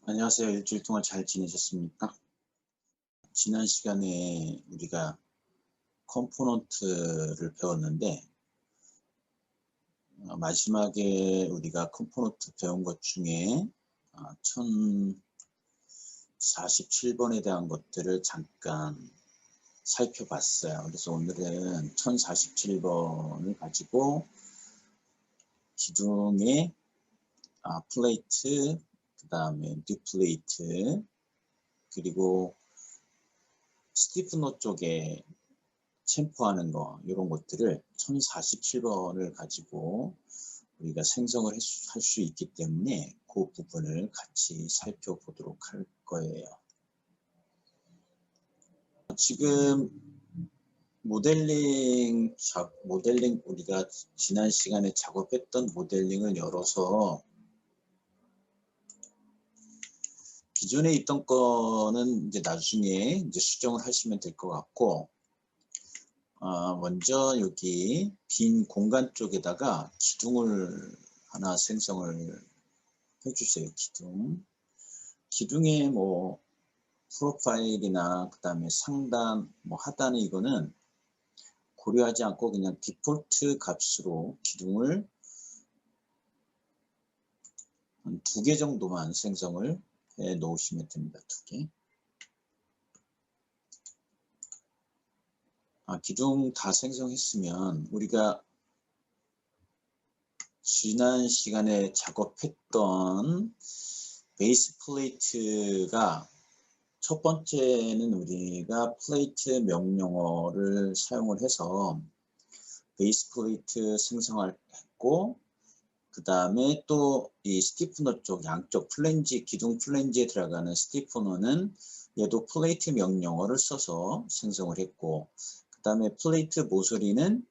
안녕하세요. 일주일 동안 잘 지내셨습니까? 지난 시간에 우리가 컴포넌트를 배웠는데 마지막에 우리가 컴포넌트 배운 것 중에 1047번에 대한 것들을 잠깐 살펴봤어요. 그래서 오늘은 1047번을 가지고 기둥의 플레이트, 그 다음에 뉴플레이트, 그리고 스티프너 쪽에 챔프하는 거, 이런 것들을 1047번을 가지고 우리가 생성을 할 수 있기 때문에 그 부분을 같이 살펴보도록 할 거예요. 지금 모델링 우리가 지난 시간에 작업했던 모델링을 열어서 기존에 있던 거는 이제 나중에 이제 수정을 하시면 될 것 같고, 먼저 여기 빈 공간 쪽에다가 기둥을 하나 생성을 해주세요. 기둥의 뭐 프로파일이나 그 다음에 상단, 뭐 하단에 이거는 고려하지 않고 그냥 디폴트 값으로 기둥을 한 2개 정도만 생성을 해 놓으시면 됩니다. 2개. 기둥 다 생성했으면 우리가 지난 시간에 작업했던 베이스 플레이트가 첫 번째는 우리가 플레이트 명령어를 사용을 해서 베이스 플레이트 생성을 했고, 그 다음에 또 이 스티프너 쪽 양쪽 플랜지, 기둥 플랜지에 들어가는 스티프너는 얘도 플레이트 명령어를 써서 생성을 했고, 그 다음에 플레이트 모서리는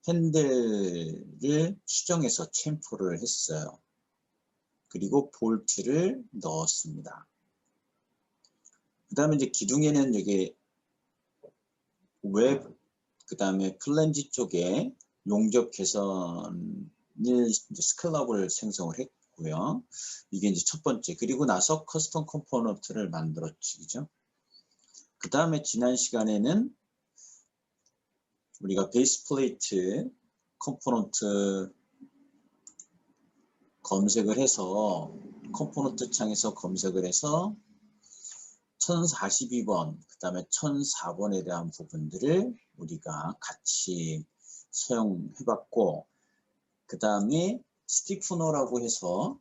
핸들을 수정해서 챔프를 했어요. 그리고 볼트를 넣었습니다. 그 다음에 이제 기둥에는 여기 그 다음에 플랜지 쪽에 용접 개선을 이제 스칼럽을 생성을 했고요. 이게 이제 첫 번째. 그리고 나서 커스텀 컴포넌트를 만들었지, 그죠? 그 다음에 지난 시간에는 우리가 베이스 플레이트 컴포넌트 검색을 해서 컴포넌트 창에서 검색을 해서 1042번, 그 다음에 1004번에 대한 부분들을 우리가 같이 사용해봤고, 그 다음에 스티프너라고 해서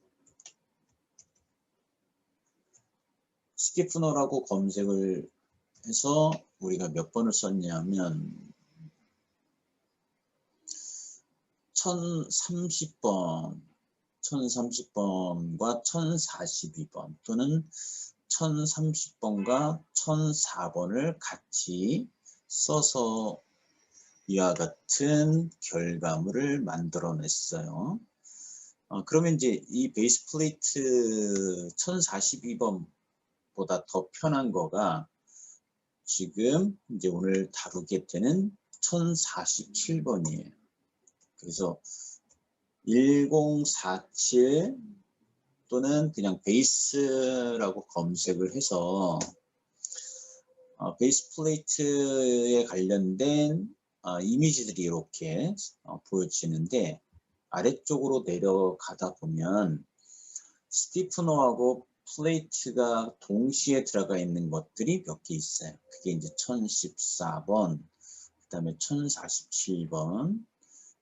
스티프너라고 검색을 해서 우리가 몇 번을 썼냐면 1030번, 1030번과 1042번 또는 1030번과 1004번을 같이 써서 이와 같은 결과물을 만들어냈어요. 그러면 이제 이 베이스 플레이트 1042번보다 더 편한 거가 지금 이제 오늘 다루게 되는 1047번이에요. 그래서 1047 또는 그냥 베이스라고 검색을 해서 베이스 플레이트에 관련된 이미지들이 이렇게 보여지는데, 아래쪽으로 내려가다 보면 스티프너하고 플레이트가 동시에 들어가 있는 것들이 몇 개 있어요. 그게 이제 1014번, 그 다음에 1047번,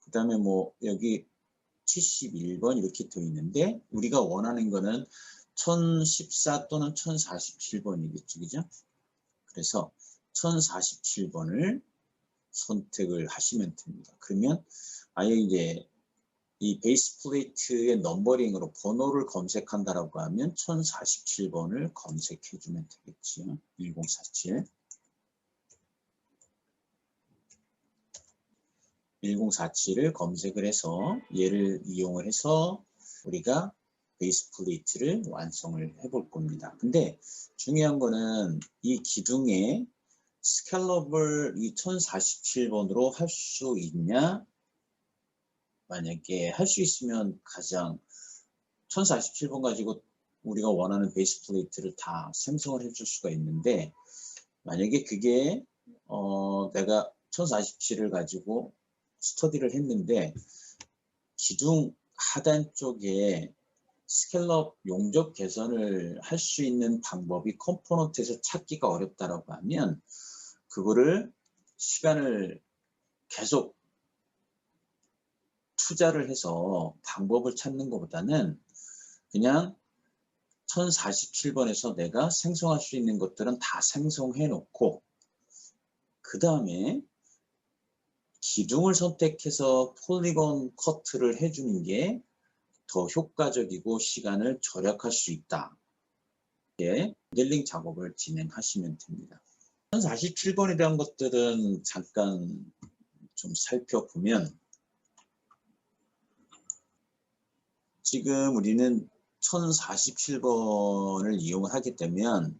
그 다음에 뭐 여기 71번 이렇게 되어 있는데, 우리가 원하는 거는 1014 또는 1047번이겠죠, 그죠? 그래서 1047번을 선택을 하시면 됩니다. 그러면 아예 이제 이 베이스 플레이트의 넘버링으로 번호를 검색한다라고 하면 1047번을 검색해 주면 되겠지요. 1047. 1047을 검색을 해서 얘를 이용을 해서 우리가 베이스 플레이트를 완성을 해볼 겁니다. 근데 중요한 거는 이 기둥에 스칼럽을 이 1047번으로 할 수 있냐? 만약에 할 수 있으면 가장 1047번 가지고 우리가 원하는 베이스 플레이트를 다 생성을 해줄 수가 있는데, 만약에 그게 내가 1047을 가지고 스터디를 했는데 기둥 하단 쪽에 스케일업 용접 개선을 할 수 있는 방법이 컴포넌트에서 찾기가 어렵다라고 하면, 그거를 시간을 계속 투자를 해서 방법을 찾는 것보다는 그냥 1047번에서 내가 생성할 수 있는 것들은 다 생성해 놓고, 그 다음에 기둥을 선택해서 폴리곤 커트를 해주는 게 더 효과적이고 시간을 절약할 수 있다. 이렇게 모델링 작업을 진행하시면 됩니다. 1047번에 대한 것들은 잠깐 좀 살펴보면, 지금 우리는 1047번을 이용을 하게 되면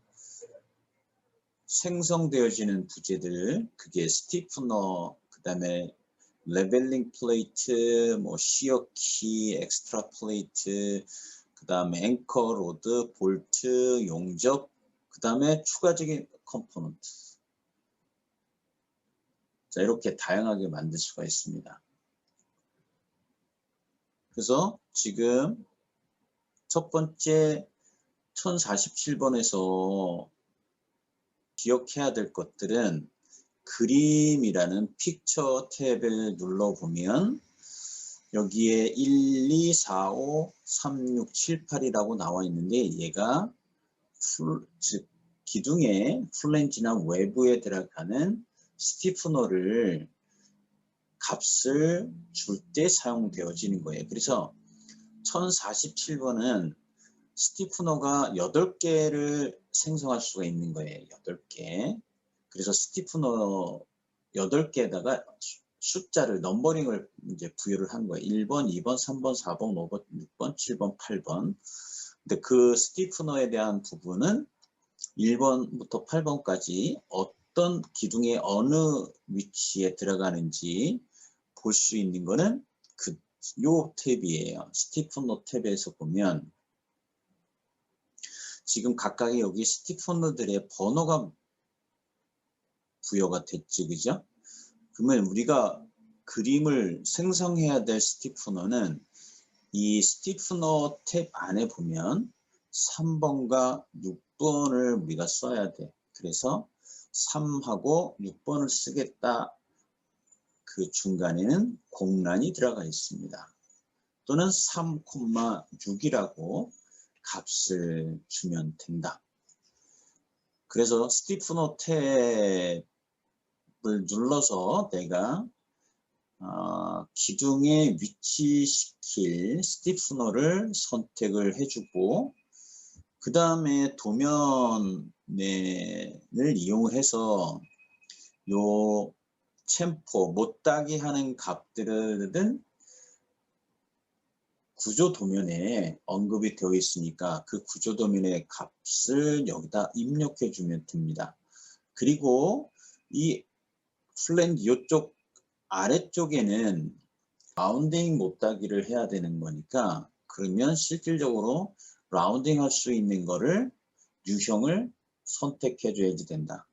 생성되어지는 부재들, 그게 스티프너, 그 다음에 레벨링 플레이트, 뭐 시어키, 엑스트라 플레이트, 그 다음에 앵커 로드, 볼트, 용접, 그 다음에 추가적인 컴포넌트. 자, 이렇게 다양하게 만들 수가 있습니다. 그래서 지금 첫 번째 1047번에서 기억해야 될 것들은, 그림이라는 픽처 탭을 눌러보면 여기에 1, 2, 4, 5, 3, 6, 7, 8이라고 나와 있는데, 얘가 즉 기둥의 플랜지나 외부에 들어가는 스티프너를 값을 줄 때 사용되어지는 거예요. 그래서 1047번은 스티프너가 8개를 생성할 수가 있는 거예요. 8개. 그래서 스티프너 8개에다가 숫자를, 넘버링을 이제 부여를 한 거예요. 1번, 2번, 3번, 4번, 5번, 6번, 7번, 8번. 근데 그 스티프너에 대한 부분은 1번부터 8번까지 어떤 기둥의 어느 위치에 들어가는지 볼 수 있는 거는 요 탭이에요. 스티프너 탭에서 보면 지금 각각의 여기 스티프너들의 번호가 부여가 됐지, 그죠? 그러면 우리가 그림을 생성해야 될 스티프너는 이 스티프너 탭 안에 보면 3번과 6번을 우리가 써야 돼. 그래서 3하고 6번을 쓰겠다. 그 중간에는 공란이 들어가 있습니다. 또는 3,6이라고 값을 주면 된다. 그래서 스티프너 탭을 눌러서 내가 기둥에 위치시킬 스티프너를 선택을 해주고, 그 다음에 도면을 이용해서 요 챔퍼, 못따기 하는 값들은 구조 도면에 언급이 되어 있으니까 그 구조 도면의 값을 여기다 입력해 주면 됩니다. 그리고 이 플랜 이쪽 아래쪽에는 라운딩 못따기를 해야 되는 거니까, 그러면 실질적으로 라운딩 할 수 있는 거를 유형을 선택해 줘야지 된다.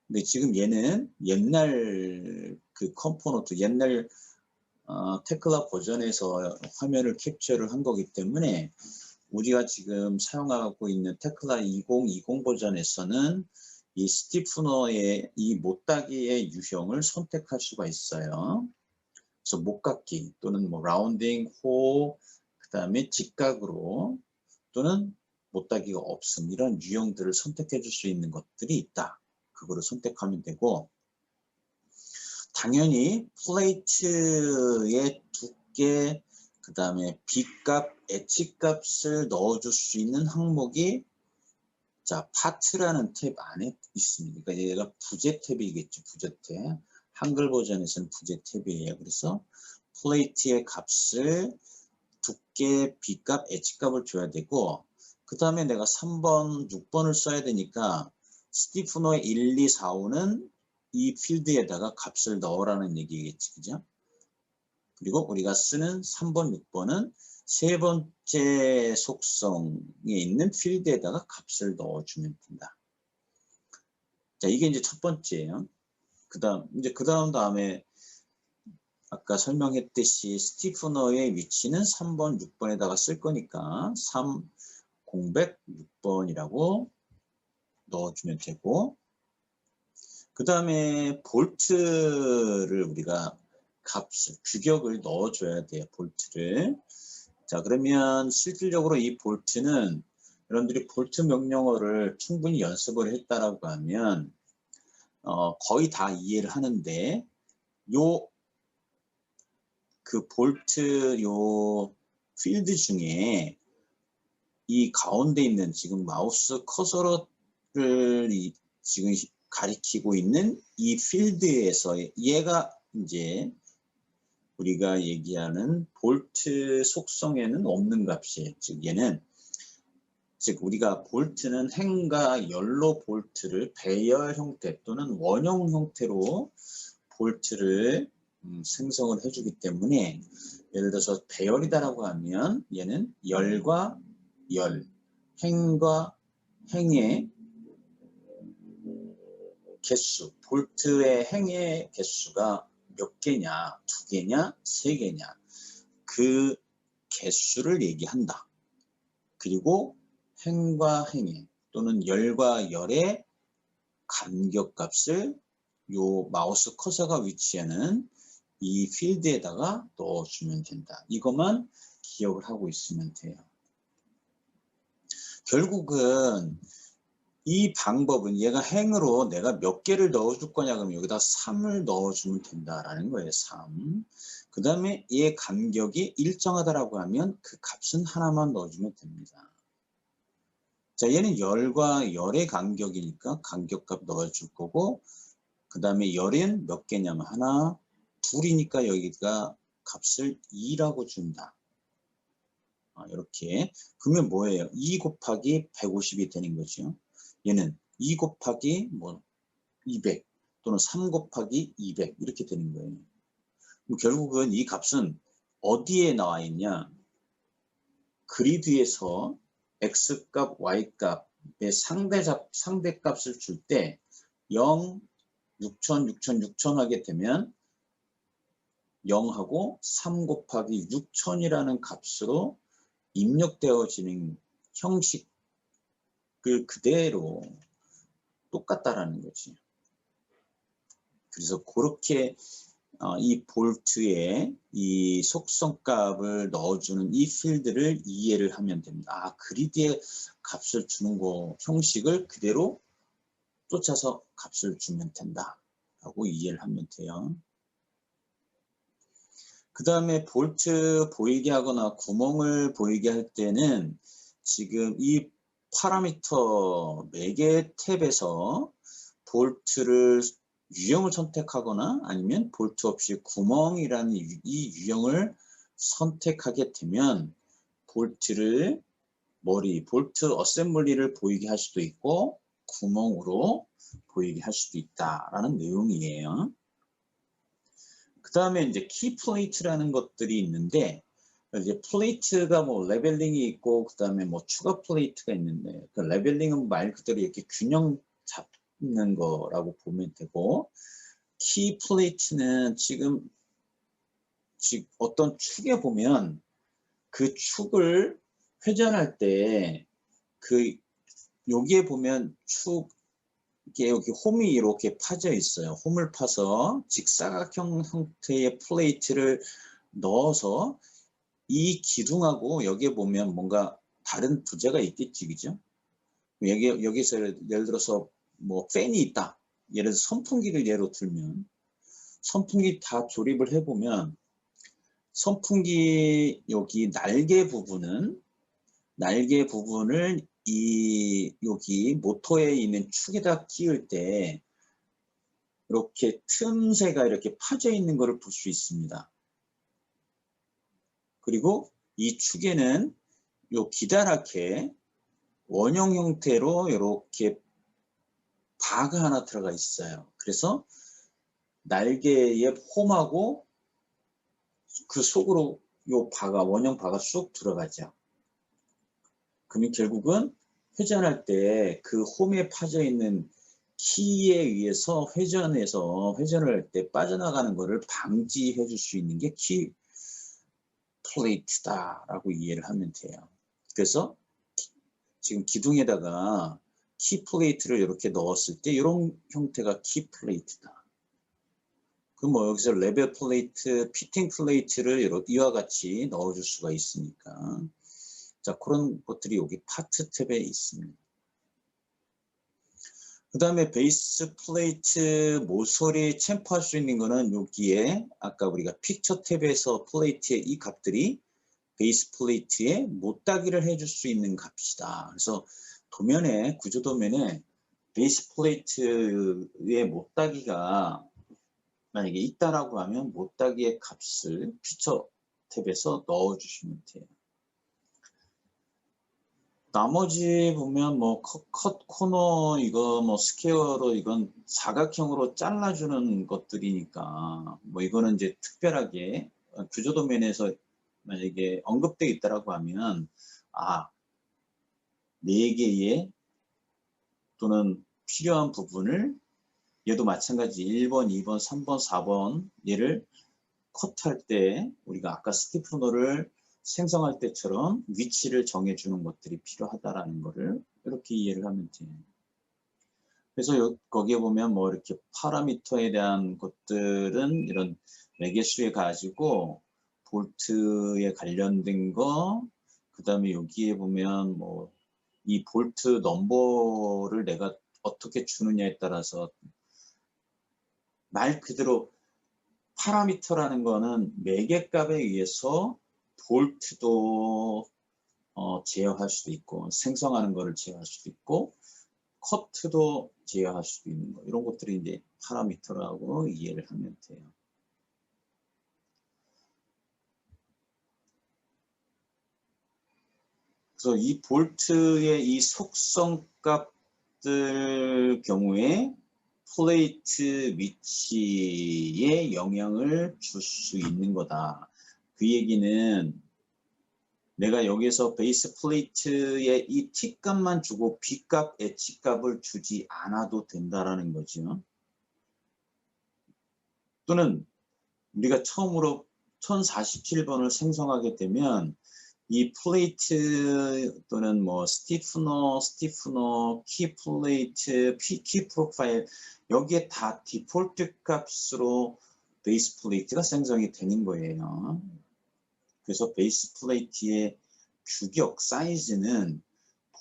근데 지금 얘는 옛날 그 컴포넌트, 옛날 테클라 버전에서 화면을 캡처를 한 거기 때문에, 우리가 지금 사용하고 있는 테클라 2020 버전에서는 이 스티프너의 이 못따기의 유형을 선택할 수가 있어요. 그래서 못깎기 또는 뭐 라운딩, 호, 그 다음에 직각으로, 또는 못따기가 없음, 이런 유형들을 선택해 줄 수 있는 것들이 있다. 그거를 선택하면 되고, 당연히 플레이트의 두께, 그 다음에 B값, H값을 넣어줄 수 있는 항목이 파트라는 탭 안에 있습니다. 그러니까 얘가 부재 탭이겠죠. 부재 탭. 한글 버전에서는 부재 탭이에요. 그래서 플레이트의 값을 두께, B값, H값을 줘야 되고, 그 다음에 내가 3번, 6번을 써야 되니까 스티프너의 1, 2, 4, 5는 이 필드에다가 값을 넣으라는 얘기겠지, 그죠? 그리고 우리가 쓰는 3번, 6번은 세 번째 속성에 있는 필드에다가 값을 넣어주면 된다. 자, 이게 이제 첫 번째예요. 그 다음에 아까 설명했듯이 스티프너의 위치는 3번, 6번에다가 쓸 거니까 3, 0, 6번이라고 넣어주면 되고, 그 다음에 볼트를 우리가 규격을 넣어줘야 돼요. 볼트를. 자, 그러면 실질적으로 이 볼트는 여러분들이 볼트 명령어를 충분히 연습을 했다라고 하면 거의 다 이해를 하는데, 그 볼트 필드 중에 이 가운데 있는 지금 마우스 커서를 지금 가리키고 있는 이 필드에서 얘가 이제 우리가 얘기하는 볼트 속성에는 없는 값이에요. 즉 우리가 볼트는 행과 열로 볼트를 배열 형태 또는 원형 형태로 볼트를 생성을 해주기 때문에, 예를 들어서 배열이다라고 하면 얘는 열과 열, 행과 행의 개수, 볼트의 행의 개수가 몇 개냐, 2개냐, 3개냐, 그 개수를 얘기한다. 그리고 행과 행의 또는 열과 열의 간격값을 요 마우스 커서가 위치하는 이 필드에다가 넣어주면 된다. 이것만 기억을 하고 있으면 돼요. 결국은 이 방법은 얘가 행으로 내가 몇 개를 넣어줄 거냐 그러면 여기다 3을 넣어주면 된다라는 거예요. 3. 그 다음에 얘 간격이 일정하다라고 하면 그 값은 하나만 넣어주면 됩니다. 자, 얘는 열과 열의 간격이니까 간격값 넣어줄 거고, 그 다음에 열은 몇 개냐면 하나, 둘이니까 여기가 값을 2라고 준다. 이렇게. 그러면 뭐예요? 2 곱하기 150이 되는 거죠. 얘는 2 곱하기 200 또는 3 곱하기 200 이렇게 되는 거예요. 그럼 결국은 이 값은 어디에 나와 있냐? 그리드에서 x값, y값의 상대값을 줄 때 0, 6,000, 6,000, 6,000 하게 되면 0하고 3 곱하기 6,000이라는 값으로 입력되어지는 형식을 그대로 똑같다라는 거지. 그래서 그렇게 이 볼트에 이 속성값을 넣어주는 이 필드를 이해를 하면 됩니다. 그리드에 값을 주는 거 형식을 그대로 쫓아서 값을 주면 된다 라고 이해를 하면 돼요. 그 다음에 볼트 보이게 하거나 구멍을 보이게 할 때는 지금 이 파라미터 매개 탭에서 볼트를 유형을 선택하거나 아니면 볼트 없이 구멍이라는 이 유형을 선택하게 되면 볼트 어셈블리를 보이게 할 수도 있고 구멍으로 보이게 할 수도 있다라는 내용이에요. 그 다음에 이제 키 플레이트라는 것들이 있는데, 이제 플레이트가 레벨링이 있고 그 다음에 추가 플레이트가 있는데, 그 레벨링은 말 그대로 이렇게 균형 잡는 거라고 보면 되고, 키 플레이트는 지금 어떤 축에 보면 그 축을 회전할 때 여기에 보면 이게 여기 홈이 이렇게 파져 있어요. 홈을 파서 직사각형 형태의 플레이트를 넣어서 이 기둥하고 여기에 보면 뭔가 다른 부재가 있겠지, 그죠? 여기서 예를 들어서 팬이 있다. 예를 들어서 선풍기를 예로 들면 선풍기 다 조립을 해보면 선풍기 여기 날개 부분을 여기 모터에 있는 축에다 끼울 때 이렇게 틈새가 이렇게 파져 있는 것을 볼 수 있습니다. 그리고 이 축에는 요 기다랗게 원형 형태로 이렇게 바가 하나 들어가 있어요. 그래서 날개의 홈하고 그 속으로 요 바가 원형 바가 쑥 들어가죠. 그러면 결국은 회전할 때 그 홈에 파져 있는 키에 의해서 회전을 할 때 빠져나가는 것을 방지해 줄 수 있는 게 키 플레이트다라고 이해를 하면 돼요. 그래서 지금 기둥에다가 키 플레이트를 이렇게 넣었을 때 이런 형태가 키 플레이트다. 그럼 뭐 여기서 레벨 플레이트, 피팅 플레이트를 이와 같이 넣어줄 수가 있으니까. 자, 그런 것들이 여기 파트 탭에 있습니다. 그 다음에 베이스 플레이트 모서리에 챔프할 수 있는 거는 여기에 아까 우리가 픽처 탭에서 플레이트의 이 값들이 베이스 플레이트에 못따기를 해줄 수 있는 값이다. 그래서 도면에, 구조 도면에 베이스 플레이트의 못따기가 만약에 있다라고 하면 못따기의 값을 픽처 탭에서 넣어주시면 돼요. 나머지 보면 뭐 컷 코너 이거 뭐 스퀘어로 이건 사각형으로 잘라주는 것들이니까 뭐 이거는 이제 특별하게 구조 도면에서 만약에 언급되어 있다라고 하면 아 4개의 또는 필요한 부분을 얘도 마찬가지 1번, 2번, 3번, 4번 얘를 컷할 때 우리가 아까 스티프너를 생성할 때처럼 위치를 정해주는 것들이 필요하다라는 것을 이렇게 이해를 하면 돼요. 그래서 거기에 보면 뭐 이렇게 파라미터에 대한 것들은 이런 매개수에 가지고 볼트에 관련된 거, 그 다음에 여기에 보면 뭐 이 볼트 넘버를 내가 어떻게 주느냐에 따라서 말 그대로 파라미터라는 거는 매개값에 의해서 볼트도 제어할 수도 있고 생성하는 거를 제어할 수도 있고 커트도 제어할 수도 있는 거 이런 것들이 이제 파라미터라고 이해를 하면 돼요. 그래서 이 볼트의 이 속성 값들 경우에 플레이트 위치에 영향을 줄 수 있는 거다. 그 얘기는 내가 여기서 베이스 플레이트에 이 T값만 주고 B값, H값을 주지 않아도 된다라는 거죠. 또는 우리가 처음으로 1047번을 생성하게 되면 이 플레이트 또는 뭐 스티프너, 키 플레이트, 키 프로파일 여기에 다 디폴트 값으로 베이스 플레이트가 생성이 되는 거예요. 그래서 베이스 플레이트의 규격 사이즈는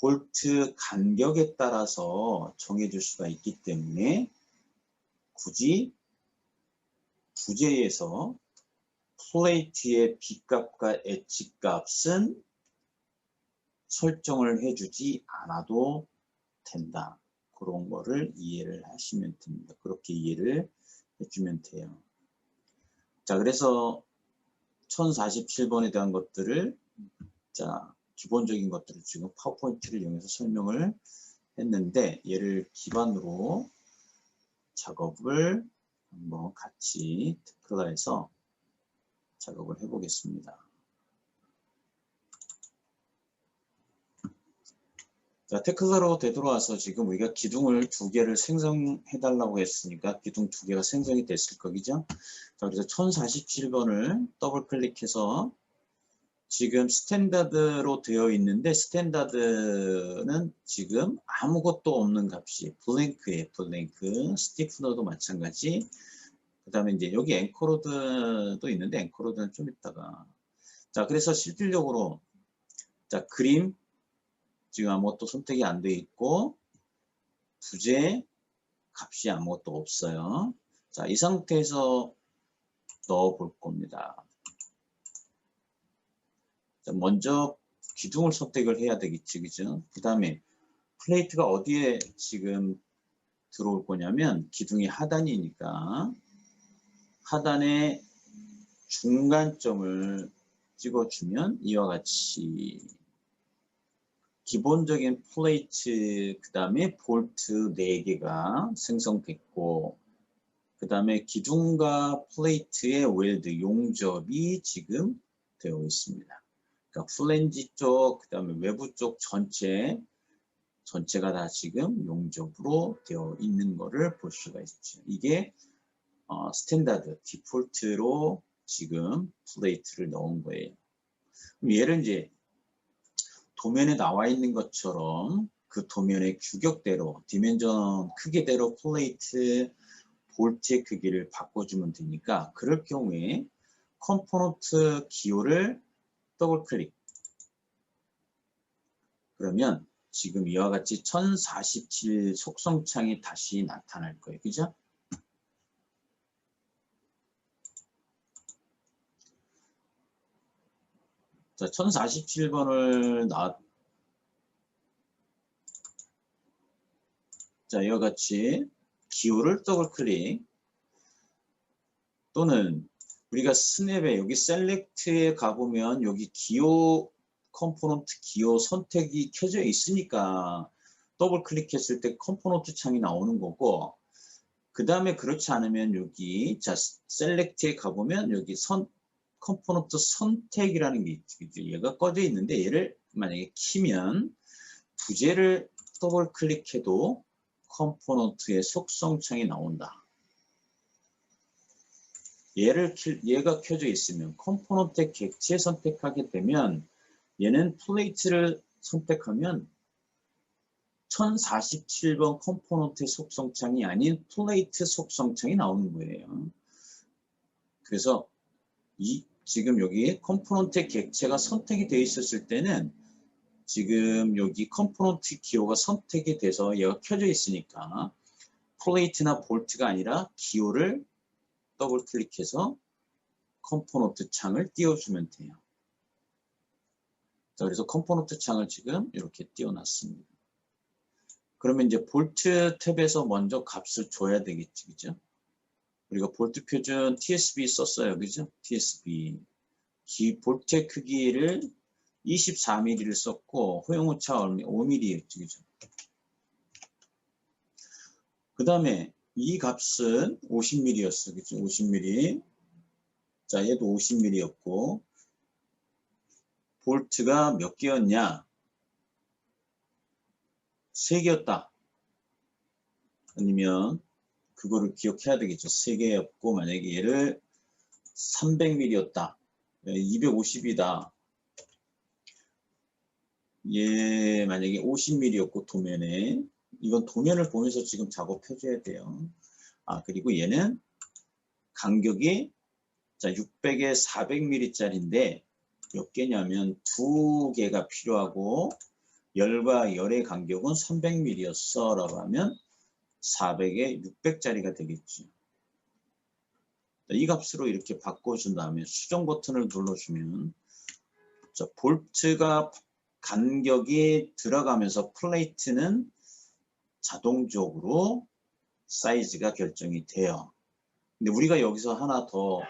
볼트 간격에 따라서 정해줄 수가 있기 때문에 굳이 부재에서 플레이트의 B값과 H값은 설정을 해주지 않아도 된다. 그런 거를 이해를 하시면 됩니다. 그렇게 이해를 해주면 돼요. 자, 그래서 1047번에 대한 것들을 자 기본적인 것들을 지금 파워포인트를 이용해서 설명을 했는데 얘를 기반으로 작업을 한번 같이 테클라에서 작업을 해보겠습니다. 자, 테클라로 되돌아와서 지금 우리가 기둥을 2개를 생성해 달라고 했으니까 기둥 2개가 생성이 됐을 거죠. 자, 그래서 1047번을 더블 클릭해서 지금 스탠다드로 되어 있는데 스탠다드는 지금 아무것도 없는 값이 블랭크에 블랭크, 스티프너도 마찬가지. 그 다음에 이제 여기 앵커로드도 있는데 앵커로드는 좀 이따가. 자, 그래서 실질적으로 자 그림 지금 아무것도 선택이 안 돼 있고 부재 값이 아무것도 없어요. 자, 이 상태에서 넣어 볼 겁니다. 자, 먼저 기둥을 선택을 해야 되겠지, 그죠? 그 다음에 플레이트가 어디에 지금 들어올 거냐면 기둥이 하단이니까 하단에 중간점을 찍어주면 이와 같이 기본적인 플레이트 그 다음에 볼트 4개가 생성됐고 그 다음에 기둥과 플레이트의 웰드 용접이 지금 되어 있습니다. 그러니까 플랜지 쪽, 그 다음에 외부 쪽 전체가 다 지금 용접으로 되어 있는 것을 볼 수가 있죠. 이게 스탠다드, 디폴트로 지금 플레이트를 넣은 거예요. 그럼 얘를 이제 도면에 나와 있는 것처럼 그 도면의 규격대로, 디멘전 크기대로 플레이트, 볼트의 크기를 바꿔주면 되니까, 그럴 경우에 컴포넌트 기호를 더블 클릭. 그러면 지금 이와 같이 1047 속성창이 다시 나타날 거예요. 그죠? 자, 1047번을 자, 이와 같이 기호를 더블 클릭, 또는 우리가 스냅에 여기 셀렉트에 가보면 여기 기호 컴포넌트 기호 선택이 켜져 있으니까 더블 클릭했을 때 컴포넌트 창이 나오는 거고, 그 다음에 그렇지 않으면 여기 자 셀렉트에 가보면 여기 컴포넌트 선택이라는 게 있죠. 얘가 꺼져 있는데 얘를 만약에 키면 부재를 더블 클릭해도 컴포넌트의 속성창이 나온다. 얘가 켜져 있으면 컴포넌트의 객체 선택하게 되면 얘는 플레이트를 선택하면 1047번 컴포넌트의 속성창이 아닌 플레이트 속성창이 나오는 거예요. 그래서 지금 여기 컴포넌트의 객체가 선택이 되어 있었을 때는 지금 여기 컴포넌트 기호가 선택이 돼서 얘가 켜져 있으니까 플레이트나 볼트가 아니라 기호를 더블 클릭해서 컴포넌트 창을 띄워주면 돼요. 자, 그래서 컴포넌트 창을 지금 이렇게 띄워놨습니다. 그러면 이제 볼트 탭에서 먼저 값을 줘야 되겠지, 그죠? 우리가 볼트 표준 TSB 썼어요, 그죠? TSB. 볼트의 크기를 24mm를 썼고, 허용오차 5mm였지, 그죠? 그 다음에 이 값은 50mm였어, 그죠? 50mm. 자, 얘도 50mm였고, 볼트가 몇 개였냐? 3개였다. 아니면 그거를 기억해야 되겠죠. 3개였고 만약에 얘를 300mm였다. 250이다. 얘 만약에 50mm였고 도면에 이건 도면을 보면서 지금 작업해줘야 돼요. 그리고 얘는 간격이 자 600에 400mm짜리인데 몇 개냐면 2개가 필요하고 열과 열의 간격은 300mm였어 라고 하면 400에 600짜리가 되겠죠. 이 값으로 이렇게 바꿔준 다음에 수정 버튼을 눌러주면 자, 볼트가 간격이 들어가면서 플레이트는 자동적으로 사이즈가 결정이 돼요. 근데 우리가 여기서 하나 더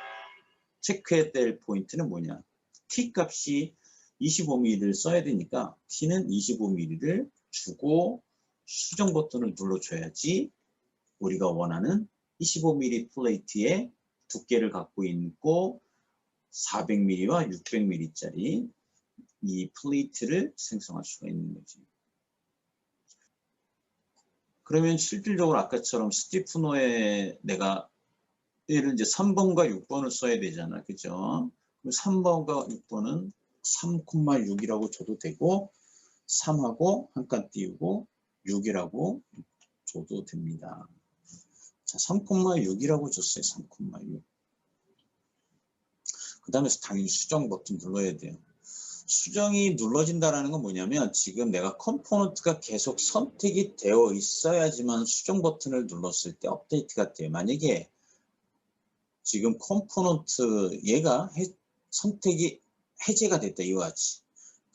체크해야 될 포인트는 뭐냐? T 값이 25mm를 써야 되니까 T는 25mm를 주고 수정 버튼을 눌러줘야지 우리가 원하는 25mm 플레이트의 두께를 갖고 있고 400mm와 600mm짜리 이 플레이트를 생성할 수가 있는 거지. 그러면 실질적으로 아까처럼 스티프노에 내가 얘를 이제 3번과 6번을 써야 되잖아. 그죠? 그럼 3번과 6번은 3,6이라고 줘도 되고 3하고 한 칸 띄우고 6이라고 줘도 됩니다. 자, 3,6이라고 줬어요. 3,6. 그 다음에 당연히 수정 버튼 눌러야 돼요. 수정이 눌러진다는 건 뭐냐면 지금 내가 컴포넌트가 계속 선택이 되어 있어야지만 수정 버튼을 눌렀을 때 업데이트가 돼요. 만약에 지금 컴포넌트 얘가 선택이 해제가 됐다 이와 같이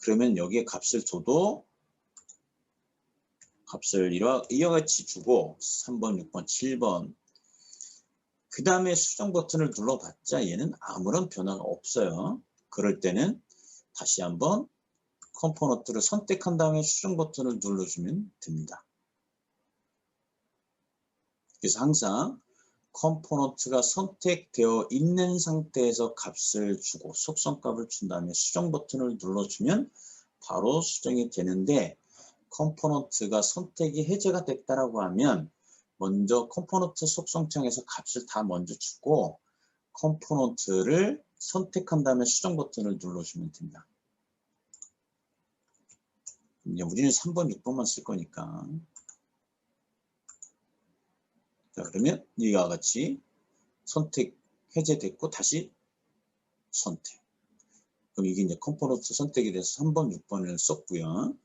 그러면 여기에 값을 줘도 값을 이와 같이 주고 3번, 6번, 7번 그 다음에 수정 버튼을 눌러봤자 얘는 아무런 변화가 없어요. 그럴 때는 다시 한번 컴포넌트를 선택한 다음에 수정 버튼을 눌러주면 됩니다. 그래서 항상 컴포넌트가 선택되어 있는 상태에서 값을 주고 속성값을 준 다음에 수정 버튼을 눌러주면 바로 수정이 되는데, 컴포넌트가 선택이 해제가 됐다라고 하면 먼저 컴포넌트 속성창에서 값을 다 먼저 주고 컴포넌트를 선택한 다음에 수정 버튼을 눌러주면 됩니다. 이제 우리는 3번, 6번만 쓸 거니까. 자, 그러면 이와 같이 선택 해제됐고 다시 선택. 그럼 이게 이제 컴포넌트 선택이 돼서 3번, 6번을 썼고요.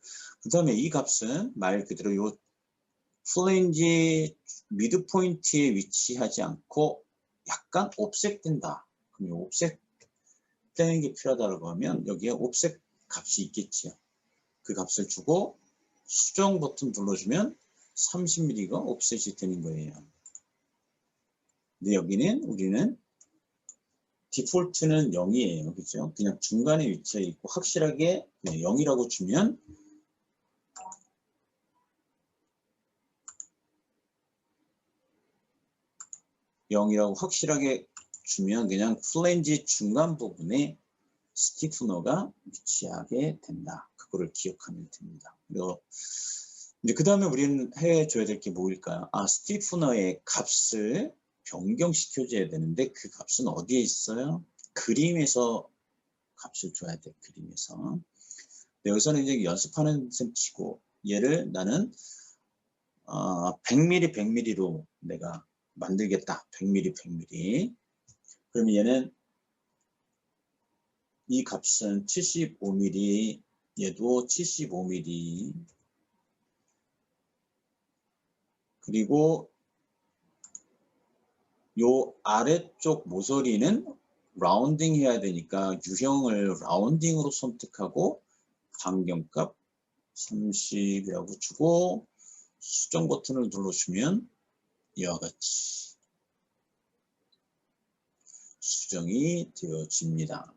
그 다음에 이 값은 말 그대로 요 플레인지 미드 포인트에 위치하지 않고 약간 옵셋된다. 그럼 옵셋되는 게 필요하다고 하면 여기에 옵셋 값이 있겠지요. 그 값을 주고 수정 버튼 눌러주면 30mm가 옵셋이 되는 거예요. 근데 여기는 우리는 디폴트는 0이에요. 그죠? 그냥 중간에 위치해 있고 확실하게 0이라고 주면 그냥 플랜지 중간 부분에 스티프너가 위치하게 된다. 그거를 기억하면 됩니다. 그리고 이제 그 다음에 우리는 해줘야 될 게 뭐일까요? 스티프너의 값을 변경시켜줘야 되는데 그 값은 어디에 있어요? 그림에서 값을 줘야 돼. 그림에서. 여기서는 이제 연습하는 셈 치고 얘를 나는 100mm, 100mm로 내가 만들겠다. 100mm, 100mm. 그러면 얘는 이 값은 75mm, 얘도 75mm. 그리고 요 아래쪽 모서리는 라운딩 해야 되니까 유형을 라운딩으로 선택하고 반경값 30이라고 주고 수정 버튼을 눌러주면 이와 같이 수정이 되어집니다.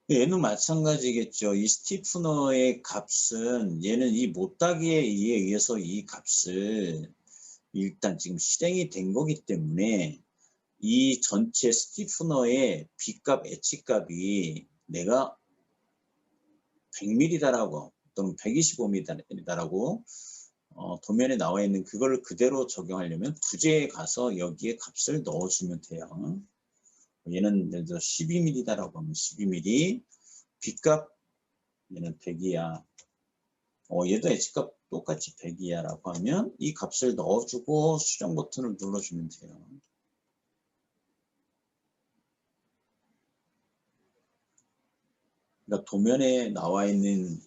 얘는 마찬가지겠죠. 이 스티프너의 값은 얘는 이 못따기에 의해서 이 값을 일단 지금 실행이 된 거기 때문에 이 전체 스티프너의 B값, H값이 내가 100mm다라고 또는 125mm다라고 도면에 나와 있는 그걸 그대로 적용하려면 부재에 가서 여기에 값을 넣어주면 돼요. 얘는 예를 들어 12mm다라고 하면 12mm, B값 얘는 100이야. 얘도 H값 똑같이 100이야라고 하면 이 값을 넣어주고 수정 버튼을 눌러주면 돼요. 그러니까 도면에 나와 있는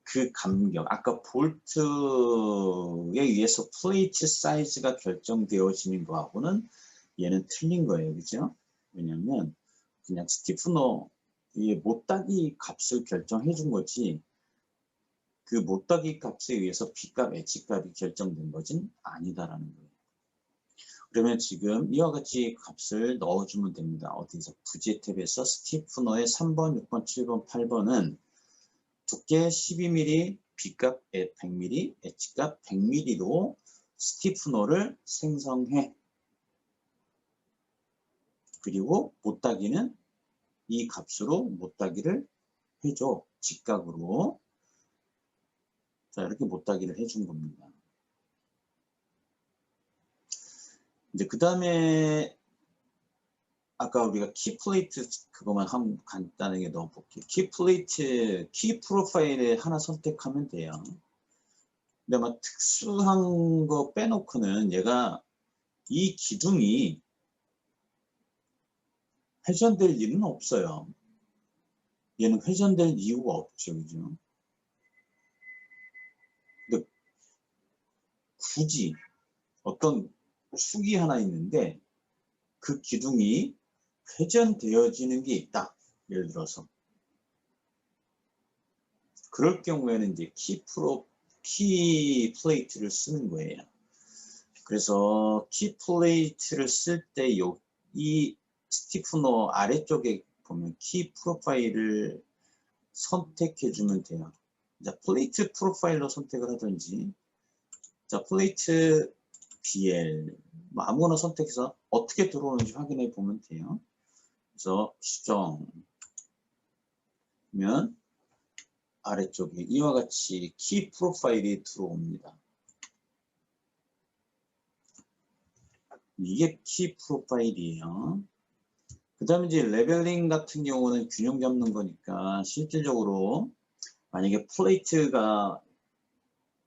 그 간격, 아까 볼트에 의해서 플레이트 사이즈가 결정되어지는 거하고는 얘는 틀린 거예요. 그죠? 왜냐면 그냥 스티프너 이 못따기 값을 결정해 준 거지 그 못따기 값에 의해서 B값, H값이 결정된 것은 아니다라는 거예요. 그러면 지금 이와 같이 값을 넣어주면 됩니다. 어디서 부재 탭에서 스티프너의 3번, 6번, 7번, 8번은 두께 12mm, B값 100mm, H값 100mm로 스티프너를 생성해. 그리고 못따기는 이 값으로 못따기를 해줘. 직각으로. 자, 이렇게 못따기를 해준 겁니다. 이제 그 다음에 아까 우리가 키 플레이트 그것만 간단하게 넣어볼게요. 키 플레이트, 키 프로파일을 하나 선택하면 돼요. 근데 막 특수한 거 빼놓고는 얘가 이 기둥이 회전될 일은 없어요. 얘는 회전될 이유가 없죠. 그죠? 근데 굳이 어떤 축이 하나 있는데 그 기둥이 회전되어지는 게 있다. 예를 들어서. 그럴 경우에는 이제 키 플레이트를 쓰는 거예요. 그래서 키 플레이트를 쓸 때 이 스티프너 아래쪽에 보면 키 프로파일을 선택해주면 돼요. 자, 플레이트 프로파일러 선택을 하든지, 자, 플레이트 BL, 뭐 아무거나 선택해서 어떻게 들어오는지 확인해 보면 돼요. 그래서 수정하면 아래쪽에 이와 같이 키 프로파일이 들어옵니다. 이게 키 프로파일이에요. 그 다음에 이제 레벨링 같은 경우는 균형 잡는 거니까 실질적으로 만약에 플레이트가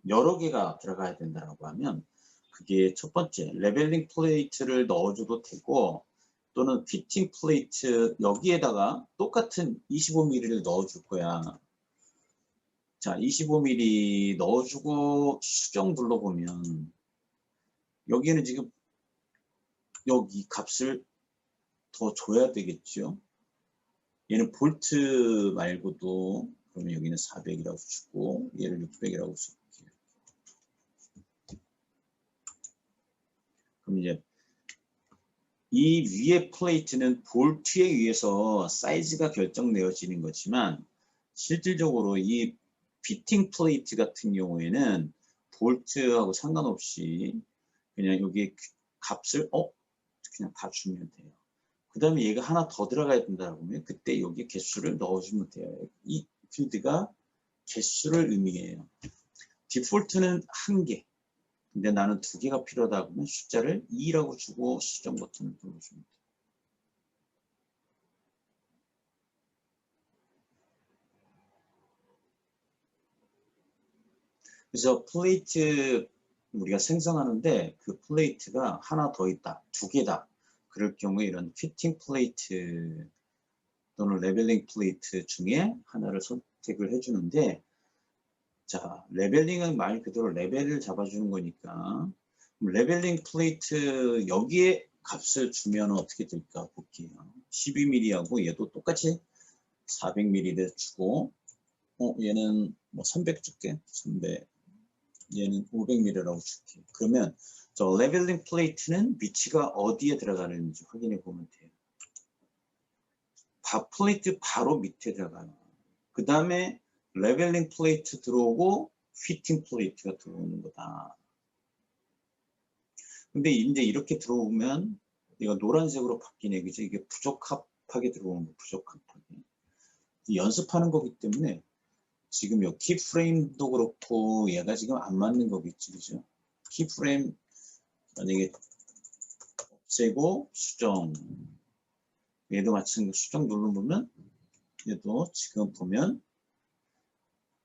여러 개가 들어가야 된다고 하면 그게 첫 번째 레벨링 플레이트를 넣어줘도 되고, 또는 피팅 플레이트 여기에다가 똑같은 25mm를 넣어줄 거야. 자, 25mm 넣어주고 수정 눌러보면 여기에는 지금 여기 값을 더 줘야 되겠죠. 얘는 볼트 말고도, 그러면 여기는 400이라고 주고 얘를 600이라고 줄게요. 그럼 이제 이 위에 플레이트는 볼트에 의해서 사이즈가 결정되어지는 거지만, 실질적으로 이 피팅 플레이트 같은 경우에는 볼트하고 상관없이 그냥 여기 값을 그냥 다 주면 돼요. 그 다음에 얘가 하나 더 들어가야 된다고 하면 그때 여기 개수를 넣어주면 돼요. 이 필드가 개수를 의미해요. 디폴트는 1개. 근데 나는 2개가 필요하다 그러면 숫자를 2라고 주고 수정 버튼을 눌러주면 돼요. 그래서 플레이트 우리가 생성하는데 그 플레이트가 하나 더 있다, 2개다. 그럴 경우에 이런 피팅 플레이트 또는 레벨링 플레이트 중에 하나를 선택을 해주는데, 자, 레벨링은 말 그대로 레벨을 잡아주는 거니까 레벨링 플레이트 여기에 값을 주면 어떻게 될까 볼게요. 12mm하고 얘도 똑같이 400mm를 주고, 얘는 뭐 300 줄게. 300. 얘는 500mm라고 줄게. 그러면 저 레벨링 플레이트는 위치가 어디에 들어가는지 확인해 보면 돼요. 플레이트 바로 밑에 들어가요. 그 다음에 레벨링 플레이트 들어오고 피팅 플레이트가 들어오는 거다. 근데 이제 이렇게 들어오면 얘가 노란색으로 바뀌네. 그죠? 이게 부적합하게 들어오는 거, 부적합하게. 연습하는 거기 때문에 지금 요 키프레임도 그렇고 얘가 지금 안 맞는 거겠지. 그죠? 키프레임 만약에 없애고 수정, 얘도 마찬가지로 수정 눌러보면 얘도 지금 보면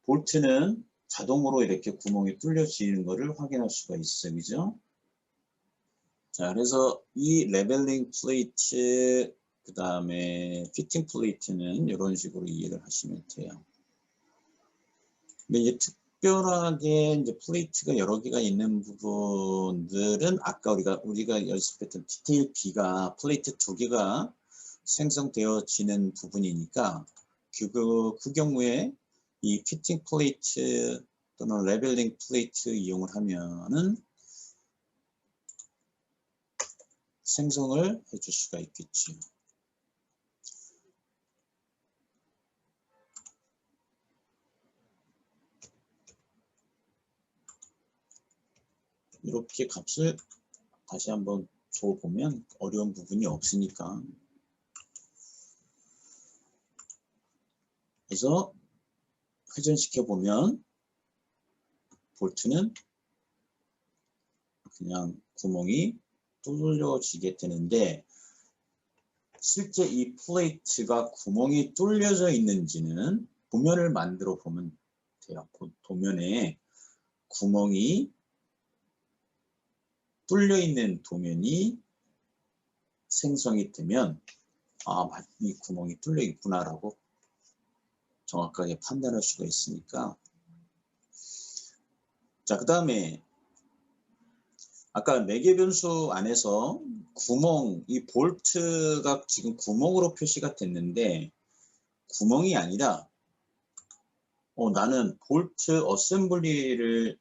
볼트는 자동으로 이렇게 구멍이 뚫려지는 것을 확인할 수가 있어요. 그죠? 자, 그래서 이 레벨링 플레이트, 그 다음에 피팅 플레이트는 이런 식으로 이해를 하시면 돼요. 근데 이제 특별하게 이제 플레이트가 여러 개가 있는 부분들은 아까 우리가 연습했던 디테일 B가 플레이트 2개가 생성되어지는 부분이니까 그 경우에 이 피팅 플레이트 또는 레벨링 플레이트 이용을 하면은 생성을 해줄 수가 있겠죠. 이렇게 값을 다시 한번 줘보면 어려운 부분이 없으니까. 그래서 회전시켜 보면 볼트는 그냥 구멍이 뚫려지게 되는데, 실제 이 플레이트가 구멍이 뚫려져 있는지는 도면을 만들어 보면 돼요. 도면에 구멍이 뚫려 있는 도면이 생성이 되면 이 구멍이 뚫려 있구나라고 정확하게 판단할 수가 있으니까. 자, 그 다음에 아까 매개 변수 안에서 이 볼트가 지금 구멍으로 표시가 됐는데, 구멍이 아니라 나는 볼트 어셈블리를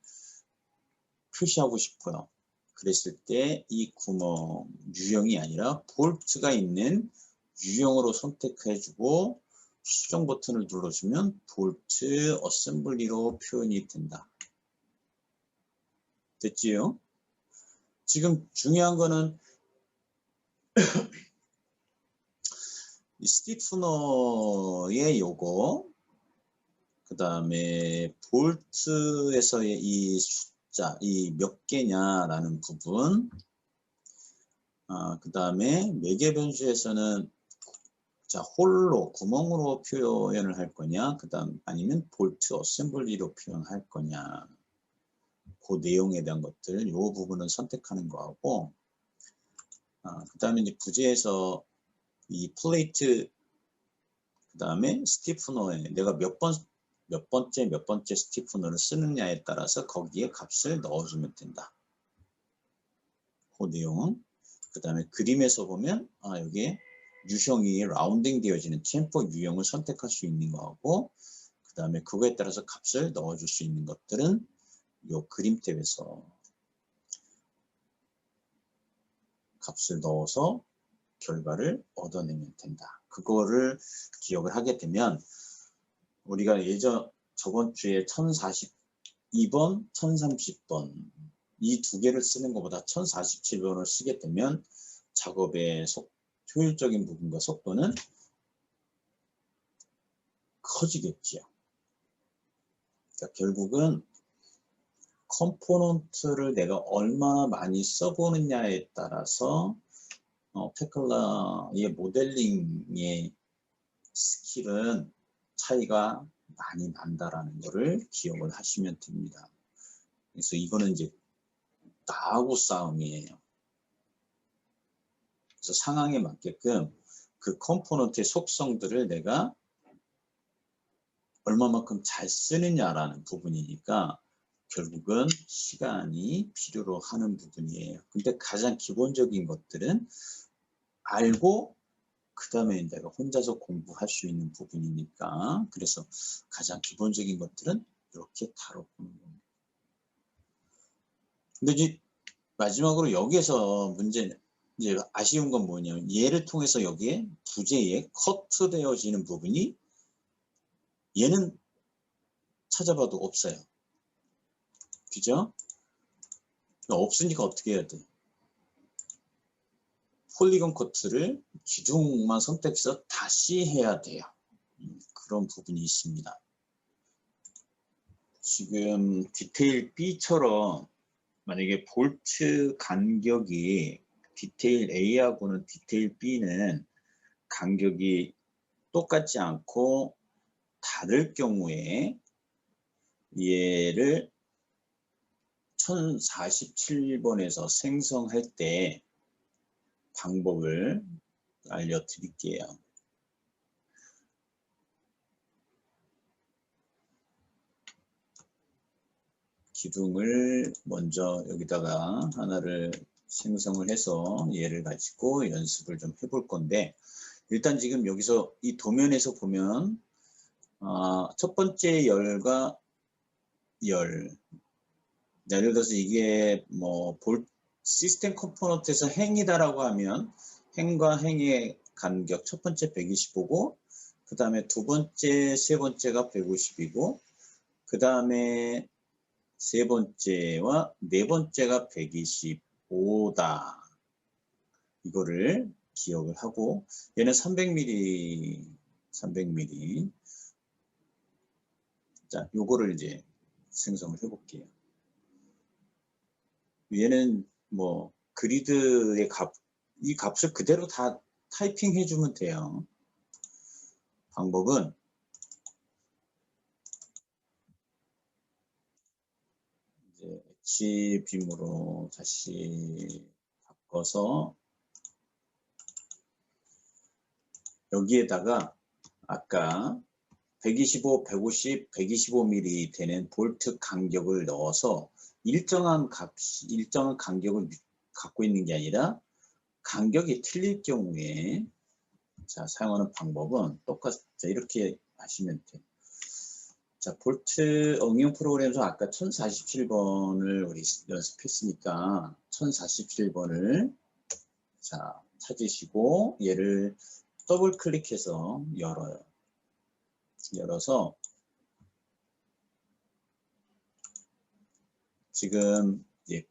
표시하고 싶어요. 그랬을 때 이 구멍 유형이 아니라 볼트가 있는 유형으로 선택해주고 수정 버튼을 눌러주면 볼트 어셈블리로 표현이 된다. 됐지요? 지금 중요한 거는 이 스티프너의 요거, 그 다음에 볼트에서의 이 숫자, 이 몇 개냐라는 부분, 그 다음에 매개 변수에서는 자, 홀로 구멍으로 표현을 할 거냐, 그 다음 아니면 볼트 어셈블리로 표현할 거냐, 그 내용에 대한 것들, 이 부분은 선택하는 거하고, 그 다음에 이제 부제에서 이 플레이트, 그 다음에 스티프너에 내가 몇 번째 스티프너를 쓰느냐에 따라서 거기에 값을 넣어주면 된다. 그 내용은. 그 다음에 그림에서 보면 여기에 유형이 라운딩 되어지는 챔퍼 유형을 선택할 수 있는 거하고, 그 다음에 그거에 따라서 값을 넣어줄 수 있는 것들은 이 그림 탭에서 값을 넣어서 결과를 얻어내면 된다. 그거를 기억을 하게 되면 우리가 저번 주에 1042번, 1030번 이 두 개를 쓰는 것보다 1047번을 쓰게 되면 작업의 효율적인 부분과 속도는 커지겠지요. 그러니까 결국은 컴포넌트를 내가 얼마나 많이 써보느냐에 따라서 테클라의 모델링의 스킬은 차이가 많이 난다라는 것을 기억을 하시면 됩니다. 그래서 이거는 이제 나하고 싸움이에요. 그래서 상황에 맞게끔 그 컴포넌트의 속성들을 내가 얼마만큼 잘 쓰느냐라는 부분이니까 결국은 시간이 필요로 하는 부분이에요. 근데 가장 기본적인 것들은 알고 그 다음에 내가 혼자서 공부할 수 있는 부분이니까, 그래서 가장 기본적인 것들은 이렇게 다뤄보는 겁니다. 근데 이제 마지막으로 여기에서 이제 아쉬운 건 뭐냐면 얘를 통해서 여기에 부재에 커트되어지는 부분이 얘는 찾아봐도 없어요. 그죠? 없으니까 어떻게 해야 돼? 폴리곤 커트를 기둥만 선택해서 다시 해야 돼요. 그런 부분이 있습니다. 지금 디테일 B처럼 만약에 볼트 간격이 디테일 A하고는 디테일 B는 간격이 똑같지 않고 다를 경우에 얘를 1047번에서 생성할 때 방법을 알려드릴게요. 기둥을 먼저 여기다가 하나를 생성을 해서 얘를 가지고 연습을 좀 해볼 건데, 일단 지금 여기서 이 도면에서 보면 첫 번째 열과 열, 예를 들어서 이게 뭐 시스템 컴포넌트에서 행이다라고 하면 행과 행의 간격 첫 번째 125고, 그 다음에 두 번째, 세 번째가 150이고, 그 다음에 세 번째와 네 번째가 125다. 이거를 기억을 하고, 얘는 300mm. 자, 요거를 이제 생성을 해볼게요. 얘는 뭐 그리드의 이 값을 그대로 다 타이핑 해주면 돼요. 방법은 이제 HBeam으로 다시 바꿔서 여기에다가 아까 125, 150, 125mm 되는 볼트 간격을 넣어서 일정한 간격을 갖고 있는 게 아니라 간격이 틀릴 경우에 사용하는 방법은 똑같죠. 이렇게 하시면 돼요. 자, 볼트 응용 프로그램에서 아까 1047번을 우리 연습했으니까 1047번을 찾으시고 얘를 더블 클릭해서 열어요. 열어서 지금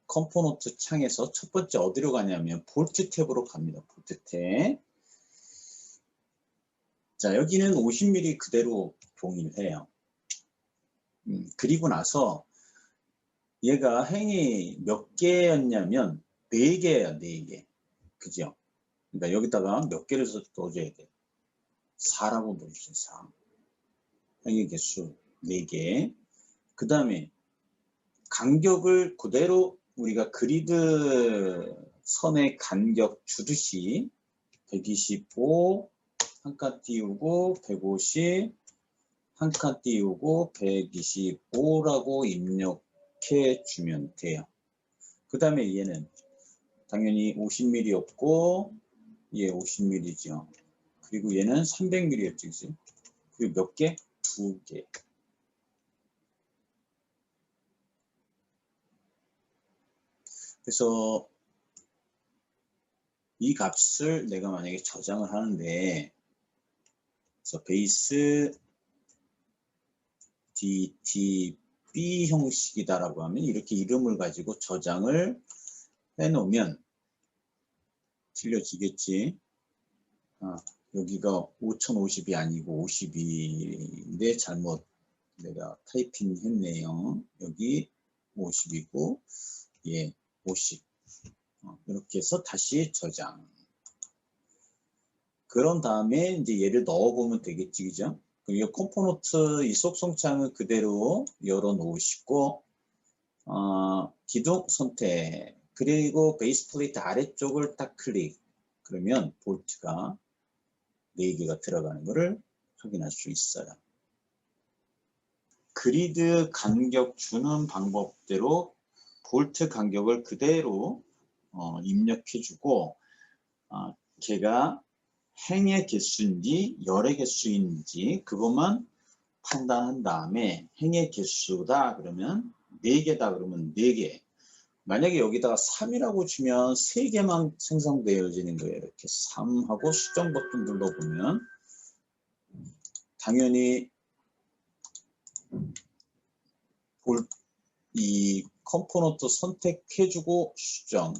컴포넌트 창에서 첫 번째 어디로 가냐면 볼트 탭으로 갑니다. 볼트 탭. 자, 여기는 50mm 그대로 동일해요. 그리고 나서 얘가 행이 몇 개였냐면 4개예요. 4개. 그죠? 그러니까 여기다가 몇 개를 넣어줘야 돼. 4라고 넣어주세요. 4. 행의 개수 4개. 그 다음에 간격을 그대로 우리가 그리드 선의 간격 주듯이 125 한 칸 띄우고 150 한 칸 띄우고 125라고 입력해 주면 돼요. 그 다음에 얘는 당연히 50mm였고 얘 50mm죠. 그리고 얘는 300mm였지. 그리고 몇 개? 2개. 그래서 이 값을 내가 만약에 저장을 하는데, 그래서 베이스 DTB 형식이다라고 하면 이렇게 이름을 가지고 저장을 해 놓으면 틀려지겠지. 여기가 5050이 아니고 52인데 잘못 내가 타이핑 했네요. 여기 50이고 예 50. 이렇게 해서 다시 저장. 그런 다음에 이제 얘를 넣어보면 되겠지, 그죠? 그리고 컴포넌트 이 속성창을 그대로 열어 놓으시고, 기둥 선택, 그리고 베이스 플레이트 아래쪽을 딱 클릭. 그러면 볼트가 4개가 들어가는 것을 확인할 수 있어요. 그리드 간격 주는 방법대로 볼트 간격을 그대로 입력해주고, 걔가 행의 개수인지 열의 개수인지 그것만 판단한 다음에 행의 개수다 그러면 4개다 그러면 4개. 만약에 여기다가 3이라고 주면 3개만 생성되어지는 거예요. 이렇게 3하고 수정 버튼 눌러보면 당연히 이 컴포넌트 선택해주고 수정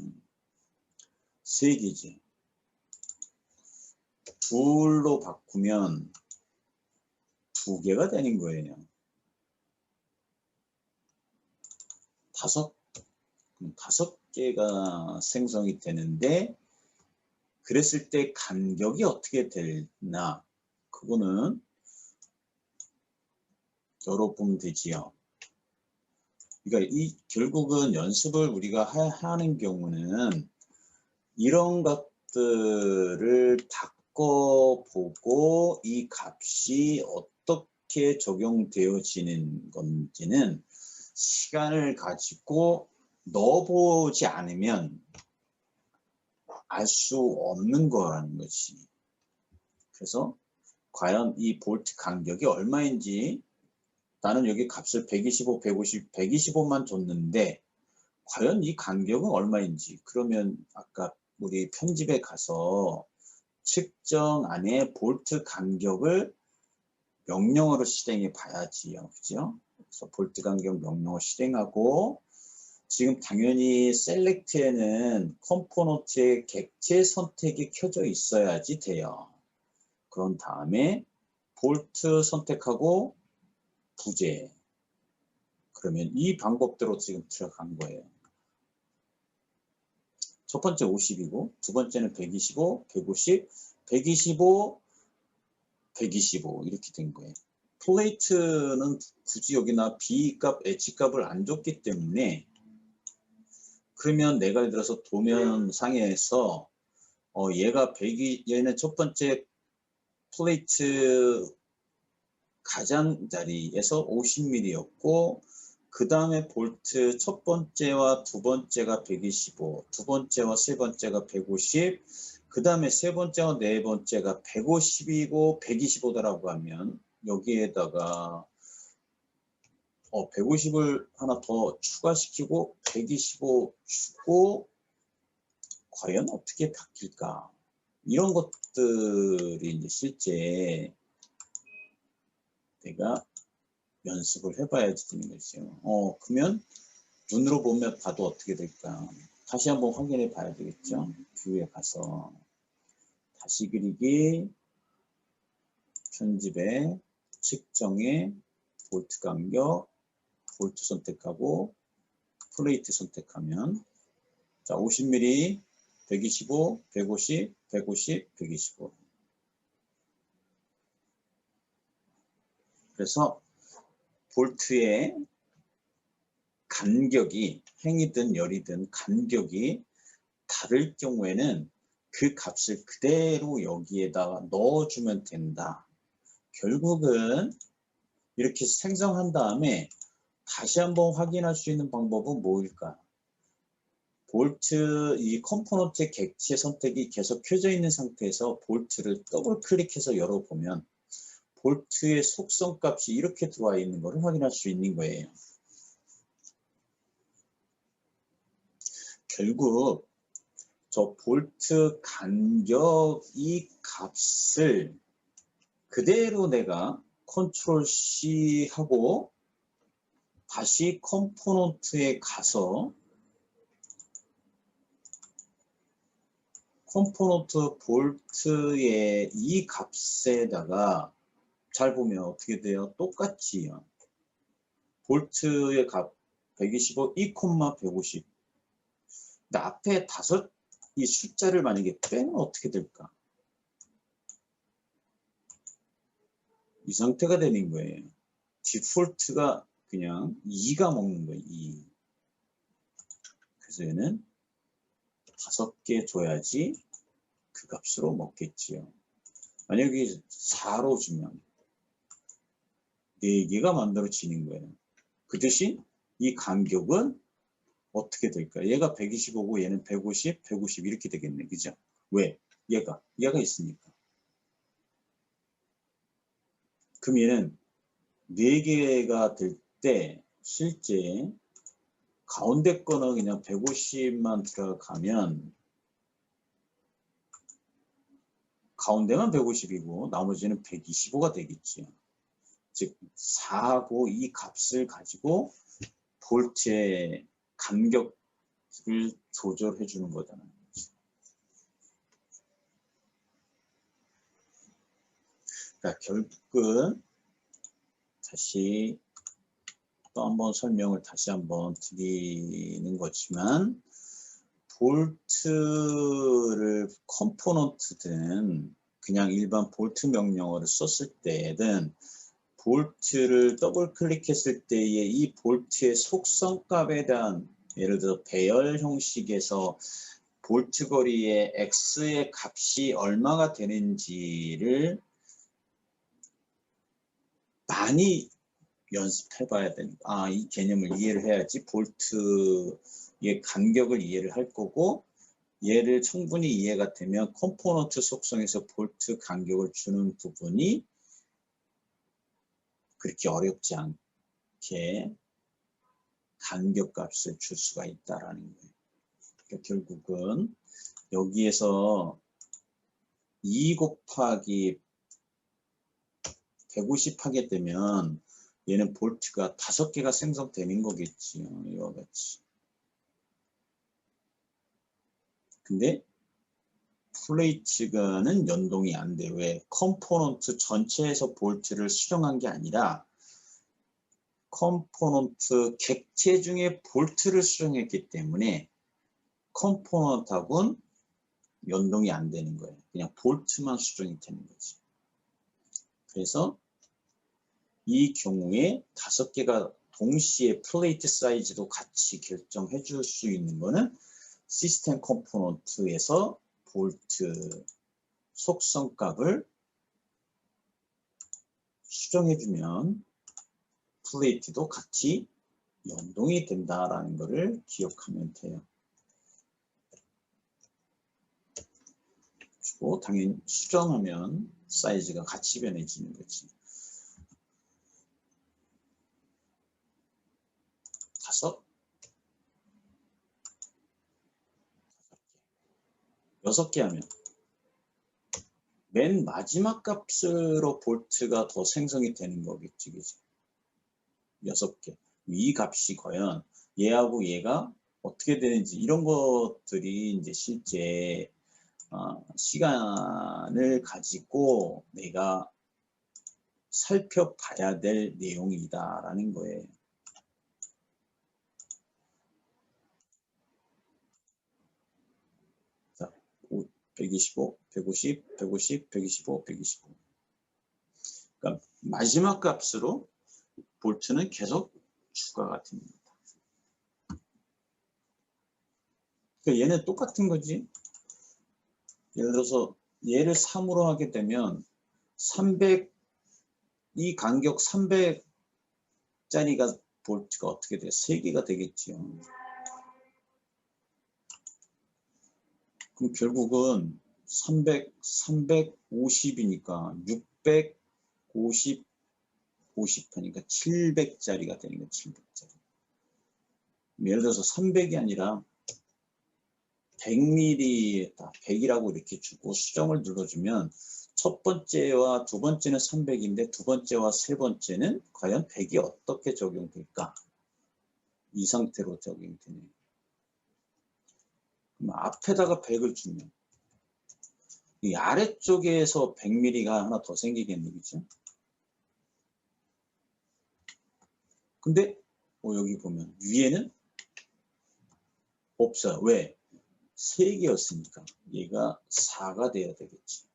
3개지. 2로 바꾸면 2개가 되는 거예요. 5개가 생성이 되는데 그랬을 때 간격이 어떻게 되나 그거는 열어보면 되지요. 그러니까 결국은 연습을 우리가 하는 경우는 이런 것들을 바꿔보고 이 값이 어떻게 적용되어지는 건지는 시간을 가지고 넣어보지 않으면 알 수 없는 거라는 거지. 그래서 과연 이 볼트 간격이 얼마인지 나는 여기 값을 125, 150, 125만 줬는데 과연 이 간격은 얼마인지 그러면 아까 우리 편집에 가서 측정 안에 볼트 간격을 명령어로 실행해 봐야지요. 그죠? 그래서 볼트 간격 명령어 실행하고 지금 당연히 셀렉트에는 컴포넌트의 객체 선택이 켜져 있어야지 돼요. 그런 다음에 볼트 선택하고 부재. 그러면 이 방법대로 지금 들어간 거예요. 첫 번째 50이고 두 번째는 125, 150, 125, 125 이렇게 된 거예요. 플레이트는 굳이 여기나 B값, H값을 안 줬기 때문에 그러면 내가 예를 들어서 도면상에서 얘는 첫 번째 플레이트 가장자리에서 50mm였고 그 다음에 볼트 첫 번째와 두 번째가 125, 두 번째와 세 번째가 150, 그 다음에 세 번째와 네 번째가 150이고 125다라고 하면 여기에다가 150을 하나 더 추가시키고 125 주고 과연 어떻게 바뀔까? 이런 것들이 이제 실제 내가 연습을 해봐야지 되는 거죠. 그러면 눈으로 보면 봐도 어떻게 될까? 다시 한번 확인해 봐야 되겠죠. 뷰에 가서 다시 그리기, 편집에, 측정에, 볼트 간격, 볼트 선택하고 플레이트 선택하면 자 50mm, 125, 150, 150, 125. 그래서 볼트의 간격이 행이든 열이든 간격이 다를 경우에는 그 값을 그대로 여기에다가 넣어주면 된다. 결국은 이렇게 생성한 다음에 다시 한번 확인할 수 있는 방법은 뭐일까? 볼트 이 컴포넌트의 객체 선택이 계속 켜져 있는 상태에서 볼트를 더블 클릭해서 열어보면 볼트의 속성 값이 이렇게 들어와 있는 것을 확인할 수 있는 거예요. 결국 저 볼트 간격 이 값을 그대로 내가 컨트롤 C 하고 다시 컴포넌트에 가서 컴포넌트 볼트의 이 값에다가 잘 보면 어떻게 돼요? 똑같지요. 볼트의 값 125, 2,150. 근데 앞에 이 숫자를 만약에 빼면 어떻게 될까? 이 상태가 되는 거예요. 디폴트가 그냥 2가 먹는 거예요. 2. 그래서 얘는 5개 줘야지 그 값으로 먹겠지요. 만약에 4로 주면 4개가 만들어지는 거예요. 그 대신 이 간격은 어떻게 될까? 얘가 125고 얘는 150, 150 이렇게 되겠네. 그죠? 왜? 얘가 있으니까. 그럼 얘는 4개가 될 때 실제 가운데 거는 그냥 150만 들어가면 가운데만 150이고 나머지는 125가 되겠지요. 즉 4하고 이 값을 가지고 볼트의 간격을 조절해 주는 거잖아요. 그러니까 결국은 다시 또 한번 설명을 다시 한번 드리는 거지만 볼트를 컴포넌트든 그냥 일반 볼트 명령어를 썼을 때든 볼트를 더블 클릭했을 때의 이 볼트의 속성 값에 대한 예를 들어 배열 형식에서 볼트 거리의 x의 값이 얼마가 되는지를 많이 연습해 봐야 된다. 이 개념을 이해를 해야지 볼트의 간격을 이해를 할 거고 얘를 충분히 이해가 되면 컴포넌트 속성에서 볼트 간격을 주는 부분이 그렇게 어렵지 않게 간격 값을 줄 수가 있다라는 거예요. 그러니까 결국은 여기에서 2 곱하기 150 하게 되면 얘는 볼트가 5개가 생성되는 거겠지요. 이와 같이. 근데 플레이트가는 연동이 안 돼. 왜? 컴포넌트 전체에서 볼트를 수정한 게 아니라 컴포넌트 객체 중에 볼트를 수정했기 때문에 컴포넌트하고는 연동이 안 되는 거예요. 그냥 볼트만 수정이 되는 거지. 그래서 이 경우에 5개가 동시에 플레이트 사이즈도 같이 결정해 줄 수 있는 거는 시스템 컴포넌트에서 볼트 속성 값을 수정해 주면 플레이트도 같이 연동이 된다라는 것을 기억하면 돼요. 그리고 당연히 수정하면 사이즈가 같이 변해지는 거지. 5, 6개 하면 맨 마지막 값으로 볼트가 더 생성이 되는 거겠지, 그지? 6개. 이 값이 과연 얘하고 얘가 어떻게 되는지 이런 것들이 이제 실제 시간을 가지고 내가 살펴봐야 될 내용이다라는 거예요. 자, 125, 150, 150, 125, 125. 그러니까 마지막 값으로 볼트는 계속 추가가 됩니다. 그러니까 얘는 똑같은 거지. 예를 들어서 얘를 3으로 하게 되면 300, 이 간격 300짜리가 볼트가 어떻게 돼? 3개가 되겠지요. 그럼 결국은 300, 350이니까 650, 50 하니까 700짜리가 되는 거야, 700짜리. 예를 들어서 300이 아니라 100mm에다 100이라고 이렇게 주고 수정을 눌러주면 첫 번째와 두 번째는 300인데 두 번째와 세 번째는 과연 100이 어떻게 적용될까? 이 상태로 적용되네. 그럼 앞에다가 100을 주면 이 아래쪽에서 100mm가 하나 더 생기겠네, 그죠? 근데 여기 보면 위에는 없어요. 왜? 3개였으니까 얘가 4가 돼야 되겠지.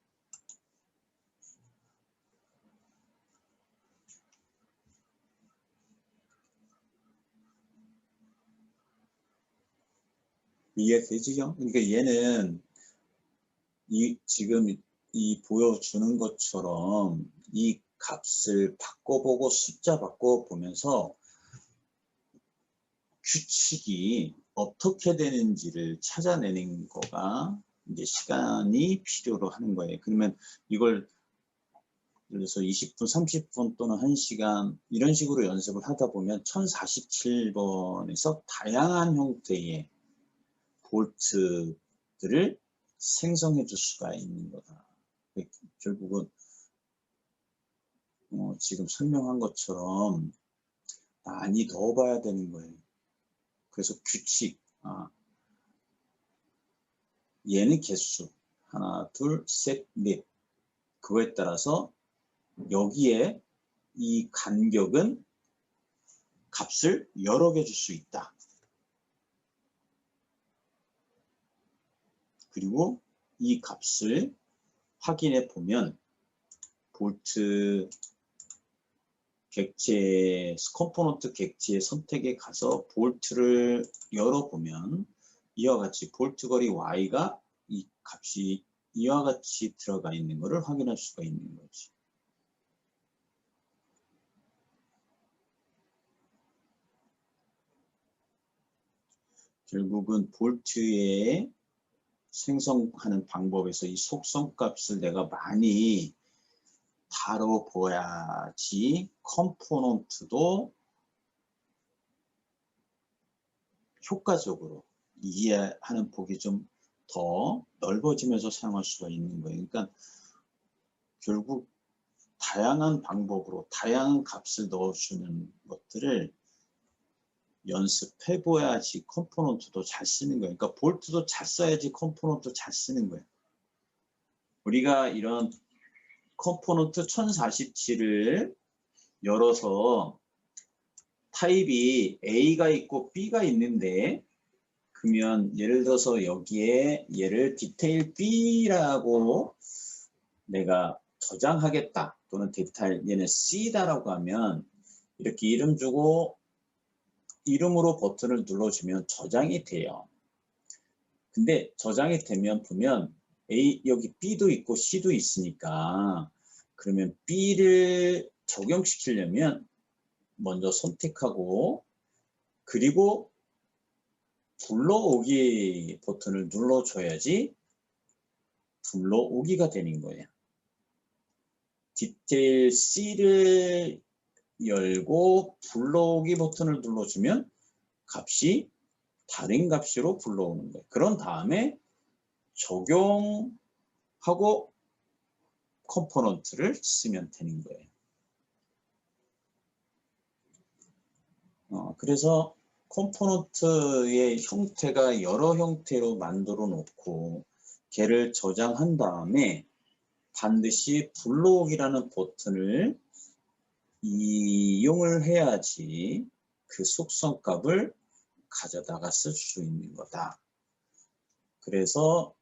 이해되지요? 그러니까 얘는 지금 이 보여주는 것처럼 이 값을 바꿔보고 숫자 바꿔보면서 규칙이 어떻게 되는지를 찾아내는 거가 이제 시간이 필요로 하는 거예요. 그러면 이걸 예를 들어서 20분, 30분 또는 1시간 이런 식으로 연습을 하다 보면 1047번에서 다양한 형태의 볼트들을 생성해 줄 수가 있는 거다. 결국은 지금 설명한 것처럼 많이 넣어봐야 되는 거예요. 그래서 규칙, 얘는 개수, 하나, 둘, 셋, 넷. 그거에 따라서 여기에 이 간격은 값을 여러 개 줄 수 있다. 그리고 이 값을 확인해 보면 볼트 객체, 컴포넌트 객체 선택에 가서 볼트를 열어보면 이와 같이 볼트 거리 Y가 이 값이 이와 같이 들어가 있는 것을 확인할 수가 있는 거지. 결국은 볼트에 생성하는 방법에서 이 속성값을 내가 많이 다뤄봐야지 컴포넌트도 효과적으로 이해하는 폭이 좀 더 넓어지면서 사용할 수가 있는 거예요. 그러니까 결국 다양한 방법으로 다양한 값을 넣어주는 것들을 연습해 봐야지 컴포넌트도 잘 쓰는 거예요. 그러니까 볼트도 잘 써야지 컴포넌트 잘 쓰는 거예요. 우리가 이런 컴포넌트 1047을 열어서 타입이 A가 있고 B가 있는데 그러면 예를 들어서 여기에 얘를 디테일 B라고 내가 저장하겠다 또는 디테일 얘는 C다라고 하면 이렇게 이름 주고 이름으로 버튼을 눌러주면 저장이 돼요. 근데 저장이 되면 보면 여기 B도 있고 C도 있으니까 그러면 B를 적용시키려면 먼저 선택하고 그리고 불러오기 버튼을 눌러줘야지 불러오기가 되는 거예요. 디테일 C를 열고 불러오기 버튼을 눌러주면 값이 다른 값으로 불러오는 거예요. 그런 다음에 적용하고 컴포넌트를 쓰면 되는 거예요. 그래서 컴포넌트의 형태가 여러 형태로 만들어 놓고 걔를 저장한 다음에 반드시 블록이라는 버튼을 이용을 해야지 그 속성 값을 가져다가 쓸 수 있는 거다. 그래서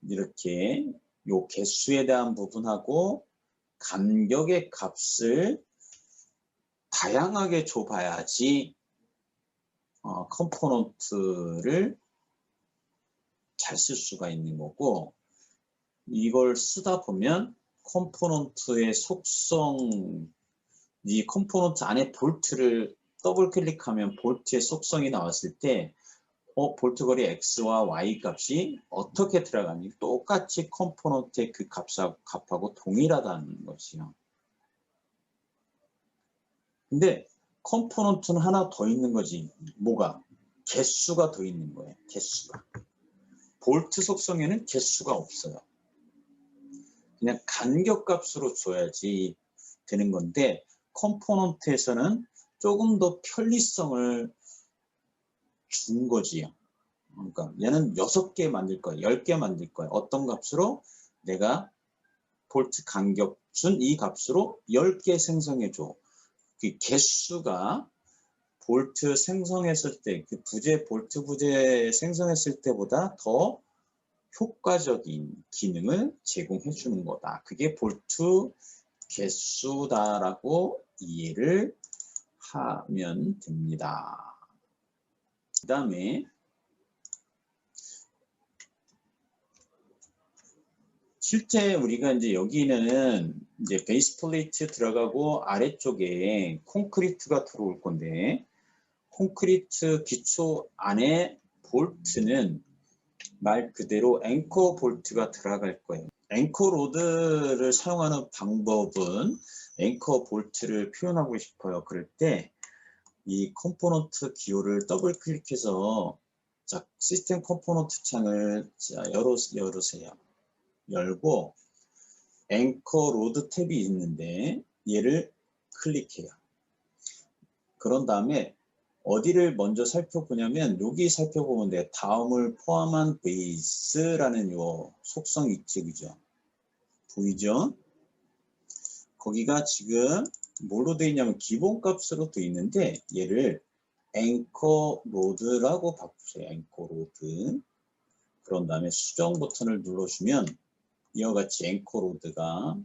이렇게 요 개수에 대한 부분하고 간격의 값을 다양하게 줘봐야지 컴포넌트를 잘 쓸 수가 있는 거고, 이걸 쓰다 보면 컴포넌트의 속성, 이 컴포넌트 안에 볼트를 더블 클릭하면 볼트의 속성이 나왔을 때 볼트 거리 X와 Y 값이 어떻게 들어가니 똑같이 컴포넌트의 그 값하고 동일하다는 것이요. 근데 컴포넌트는 하나 더 있는 거지. 뭐가? 개수가 더 있는 거예요. 개수가. 볼트 속성에는 개수가 없어요. 그냥 간격 값으로 줘야지 되는 건데, 컴포넌트에서는 조금 더 편리성을 준 거지요. 그러니까 얘는 6개 만들 거야, 10개 만들 거야. 어떤 값으로? 내가 볼트 간격 준 이 값으로 10개 생성해 줘. 그 개수가 볼트 생성했을 때, 그 볼트 부재 생성했을 때보다 더 효과적인 기능을 제공해 주는 거다. 그게 볼트 개수다라고 이해를 하면 됩니다. 그 다음에 실제 우리가 이제 여기는 이제 베이스 플레이트 들어가고 아래쪽에 콘크리트가 들어올 건데, 콘크리트 기초 안에 볼트는 말 그대로 앵커 볼트가 들어갈 거예요. 앵커 로드를 사용하는 방법은, 앵커 볼트를 표현하고 싶어요. 그럴 때 이 컴포넌트 기호를 더블 클릭해서, 자, 시스템 컴포넌트 창을 열으세요. 열고 앵커 로드 탭이 있는데 얘를 클릭해요. 그런 다음에 어디를 먼저 살펴보냐면, 여기 살펴보면 돼. 다음을 포함한 베이스라는 요 속성이 있죠. 그죠? 보이죠? 거기가 지금 뭘로 되어 있냐면 기본값으로 되어 있는데, 얘를 앵커 로드라고 바꾸세요. 앵커 로드. 그런 다음에 수정 버튼을 눌러주면 이와 같이 앵커 로드가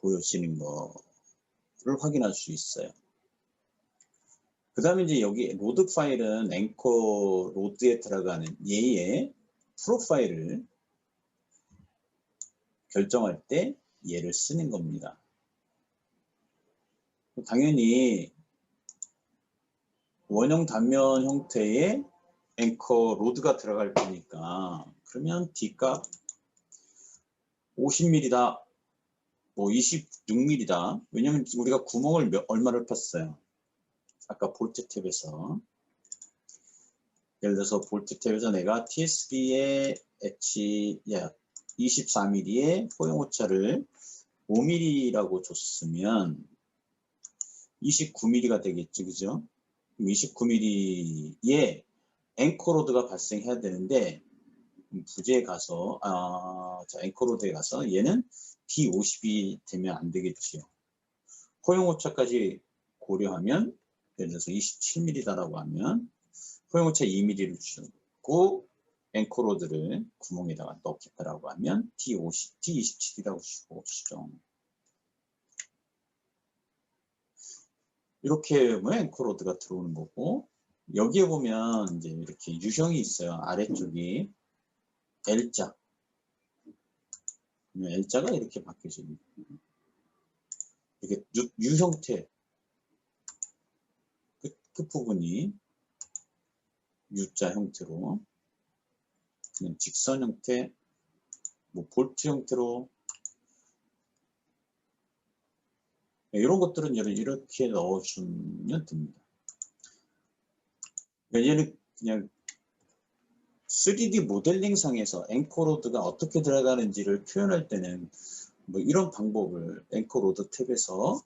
보여지는 거를 확인할 수 있어요. 그 다음에 이제 여기 로드 파일은 앵커 로드에 들어가는 얘의 프로파일을 결정할 때 얘를 쓰는 겁니다. 당연히 원형 단면 형태의 앵커 로드가 들어갈 거니까, 그러면 D값 50mm다, 뭐 26mm다. 왜냐면 우리가 구멍을 얼마를 팠어요. 아까 볼트 탭에서. 예를 들어서 볼트 탭에서 내가 TSB의 H 24mm의 포용 오차를 5mm라고 줬으면 29mm가 되겠지, 그죠? 29mm의 앵커로드가 발생해야 되는데, 부재에 가서, 자, 앵커로드에 가서 얘는 D50이 되면 안 되겠지요. 포용 오차까지 고려하면, 예를 들어서 27mm다라고 하면 포용 오차 2mm를 주고 앵커로드를 구멍에다가 넣겠다라고 하면 D27이라고 주고 수정. 이렇게 하면 앵커로드가 들어오는 거고, 여기에 보면 이제 이렇게 유형이 있어요. 아래쪽이 L자. L자가 이렇게 바뀌어집니다. 이렇게 U 형태. 끝부분이 U자 형태로, 그냥 직선 형태, 뭐 볼트 형태로, 이런 것들은 이렇게 넣어주면 됩니다. 얘는 그냥 3D 모델링 상에서 앵커로드가 어떻게 들어가는지를 표현할 때는 뭐 이런 방법을 앵커로드 탭에서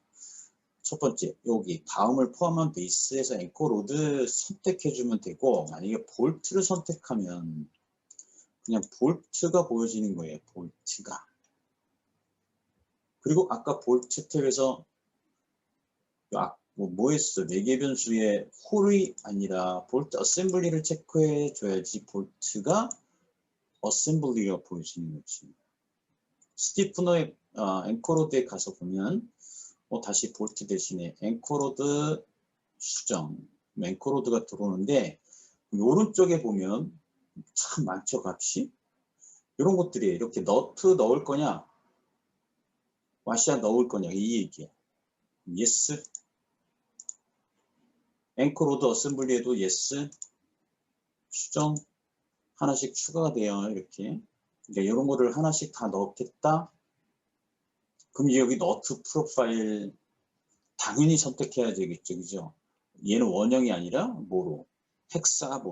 첫 번째 여기 다음을 포함한 베이스에서 앵커로드 선택해 주면 되고, 만약에 볼트를 선택하면 그냥 볼트가 보여지는 거예요. 볼트가. 그리고 아까 볼트 탭에서 뭐 했어? 4개 변수에 홀이 아니라 볼트 어셈블리를 체크해 줘야지 볼트가 어셈블리가 보여지는 거지. 스티프너의 앵커로드에 가서 보면 다시 볼트 대신에 앵커로드 수정, 앵커로드가 들어오는데, 오른쪽에 보면 참 많죠, 값이. 이런 것들이 이렇게 너트 넣을 거냐, 와시아 넣을 거냐, 이 얘기야. 예스. 앵커로드 어셈블리에도 예스. 수정 하나씩 추가가 돼요, 이렇게. 그러니까 이런 거를 하나씩 다 넣겠다. 그럼 여기 너트 프로파일 당연히 선택해야 되겠죠, 그죠? 얘는 원형이 아니라 뭐로? 헥사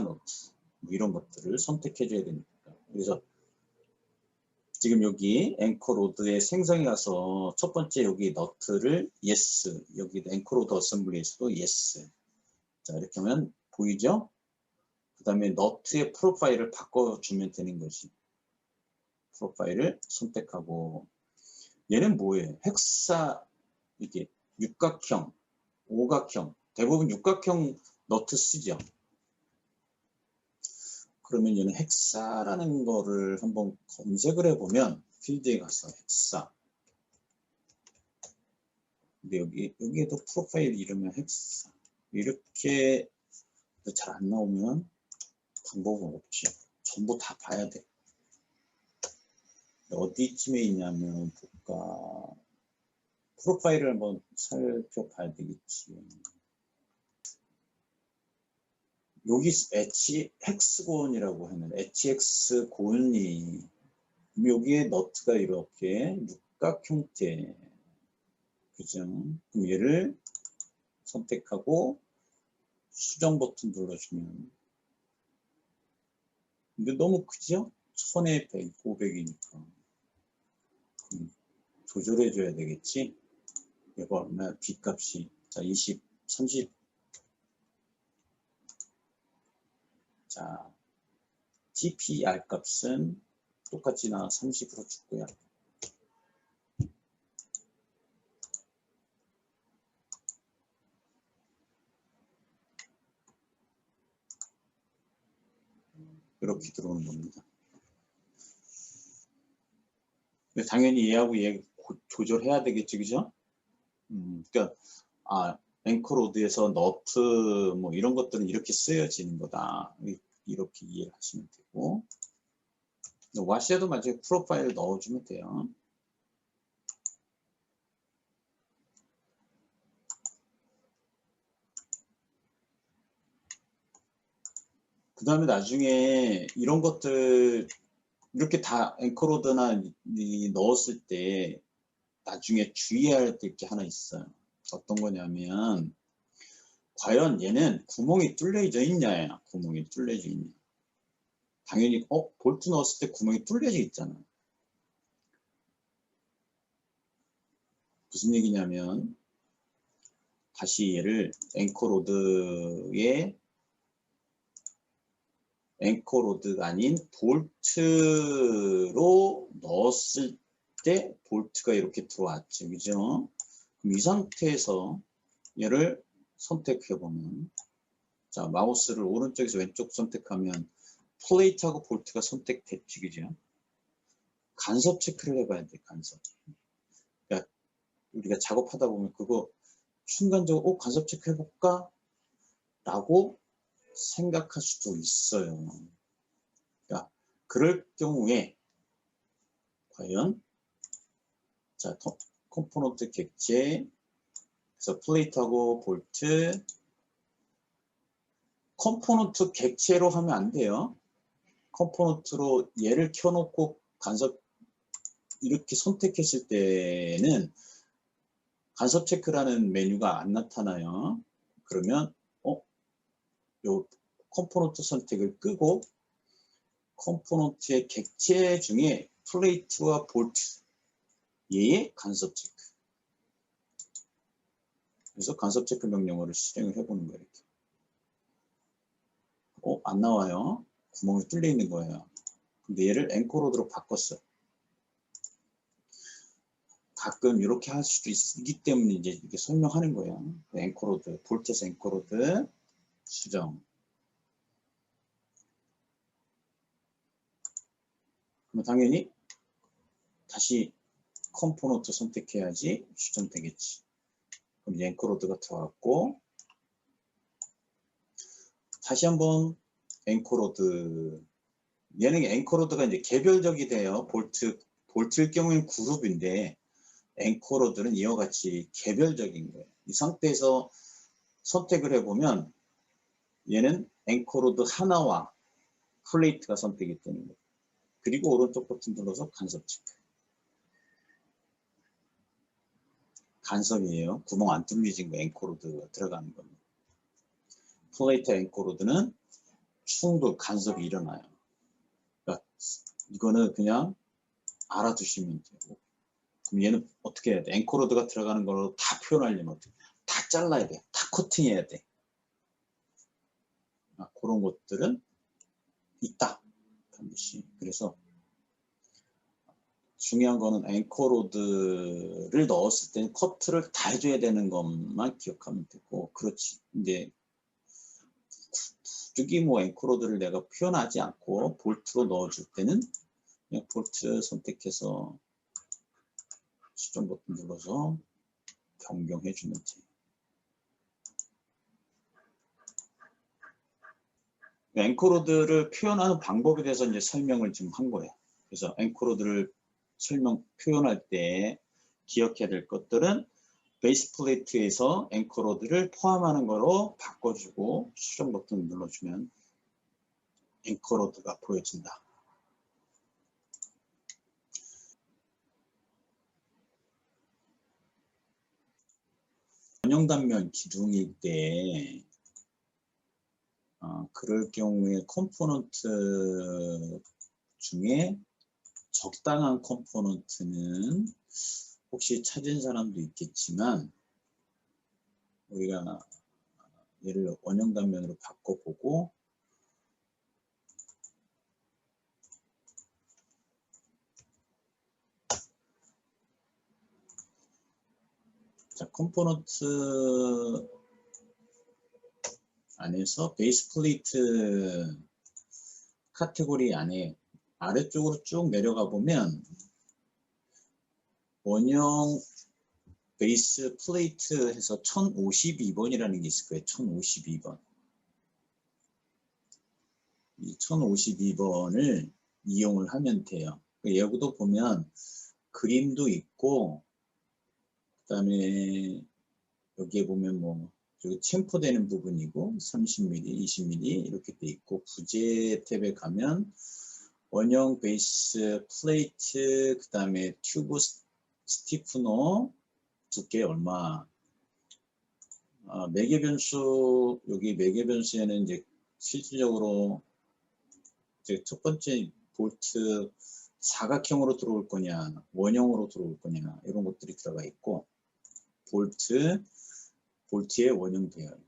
노트 뭐 이런 것들을 선택해 줘야 되니까. 그래서 지금 여기 앵커로드에 생성이 가서 첫 번째 여기 너트를 예스, 여기 앵커로드 어셈블리에서도 예스. 자, 이렇게 하면 보이죠? 그 다음에 너트의 프로파일을 바꿔주면 되는 거지. 프로파일을 선택하고, 얘는 뭐예요? 이게 육각형, 오각형, 대부분 육각형 너트 쓰죠. 그러면 얘는 헥사라는 거를 한번 검색을 해보면 필드에 가서 헥사. 근데 여기에도 프로파일 이름은 헥사. 이렇게 잘 안 나오면 방법은 없지. 전부 다 봐야 돼. 어디쯤에 있냐면 볼까. 프로파일을 한번 살펴봐야 되겠지. 여기 HX곤이라고 하는 HX 곤이, 여기에 너트가 이렇게 육각 형태, 그죠? 그럼 얘를 선택하고 수정 버튼 눌러주면, 근데 너무 크죠? 1000에 100, 500이니까 조절해 줘야 되겠지. 이거 얼마야? B값이 자 20, 30. 자 TPR 값은 똑같이 나 30으로 줄거야. 이렇게 들어오는 겁니다. 당연히 얘하고 얘 조절해야 되겠지, 그죠? 그러니까 앵커로드에서 너트 뭐 이런 것들은 이렇게 쓰여지는 거다. 이렇게 이해를 하시면 되고, 와시아도 마찬가지로 프로파일을 넣어주면 돼요. 그 다음에 나중에 이런 것들 이렇게 다 앵커로드나 넣었을 때 나중에 주의해야 될 게 하나 있어요. 어떤 거냐면, 과연 얘는 구멍이 뚫려져 있냐, 구멍이 뚫려져 있냐. 당연히 볼트 넣었을 때 구멍이 뚫려져 있잖아. 무슨 얘기냐면, 다시 얘를 앵커로드가 아닌 볼트로 넣었을 때 볼트가 이렇게 들어왔죠, 그죠? 그럼 이 상태에서 얘를 선택해 보면, 자 마우스를 오른쪽에서 왼쪽 선택하면 플레이트하고 볼트가 선택됐지, 그죠? 간섭 체크를 해봐야 돼, 간섭. 그러니까 우리가 작업하다 보면 그거 순간적으로 간섭 체크 해볼까? 라고 생각할 수도 있어요. 그러니까 그럴 경우에 과연 자 컴포넌트 객체, 그래서 플레이트하고 볼트, 컴포넌트 객체로 하면 안 돼요. 컴포넌트로 얘를 켜놓고 간섭 이렇게 선택했을 때는 간섭 체크라는 메뉴가 안 나타나요. 그러면 요 컴포넌트 선택을 끄고 컴포넌트의 객체 중에 플레이트와 볼트 얘의 간섭 체크. 그래서 간섭 체크 명령어를 실행을 해보는 거예요. 이렇게. 안 나와요. 구멍이 뚫려 있는 거예요. 근데 얘를 엔코로드로 바꿨어. 가끔 이렇게 할 수도 있기 때문에 이제 이렇게 설명하는 거예요. 엔코로드, 볼트에서 엔코로드 수정. 그럼 당연히 다시 컴포넌트 선택해야지 수정되겠지. 그럼 엔코로드가 들어갔고, 다시 한번 엔코로드. 얘는 엔코로드가 이제 개별적이 돼요. 볼트일 경우에는 그룹인데, 엔코로드는 이와 같이 개별적인 거예요. 이 상태에서 선택을 해보면 얘는 엔코로드 하나와 플레이트가 선택이 되는 거예요. 그리고 오른쪽 버튼 눌러서 간섭 체크. 간섭이에요. 구멍 안 뚫리진 거 엔코로드가 들어가는 겁니다. 플레이트 엔코로드는 충돌 간섭이 일어나요. 그러니까 이거는 그냥 알아두시면 되고. 그럼 얘는 어떻게 해야 돼? 엔코로드가 들어가는 걸로 다 표현하려면 어떻게? 다 잘라야 돼. 다 코팅해야 돼. 그런 것들은 있다. 반드시. 그래서 중요한 거는 엔코로드를 넣었을 때는 커트를 다 해줘야 되는 것만 기억하면 되고, 그렇지. 이제 굳이 뭐 엔코로드를 내가 표현하지 않고 볼트로 넣어줄 때는 그냥 볼트 선택해서 수정 버튼 눌러서 변경해 주면 돼. 엔코로드를 표현하는 방법에 대해서 이제 설명을 지금 한 거예요. 그래서 엔코로드를 표현할 때 기억해야 될 것들은 베이스 플레이트에서 엔코로드를 포함하는 거로 바꿔주고 수정 버튼 눌러주면 엔코로드가 보여진다. 원형 단면 기둥일 때 그럴 경우에 컴포넌트 중에 적당한 컴포넌트는 혹시 찾은 사람도 있겠지만 우리가 얘를 원형 단면으로 바꿔보고 자, 컴포넌트 안에서 베이스 플레이트 카테고리 안에 아래쪽으로 쭉 내려가 보면 원형 베이스 플레이트 해서 1052번이라는 게 있을 거예요. 1052번. 이 1052번을 이용을 하면 돼요. 여기도 보면 그림도 있고, 그 다음에 여기에 보면 뭐 여기 챔퍼되는 부분이고 30mm, 20mm 이렇게 돼 있고, 부재 탭에 가면 원형 베이스 플레이트, 그 다음에 튜브 스티프너 두께 얼마, 매개 변수, 여기 매개 변수에는 이제 실질적으로 이제 첫 번째 볼트 사각형으로 들어올 거냐, 원형으로 들어올 거냐, 이런 것들이 들어가 있고, 볼트의 원형 배열.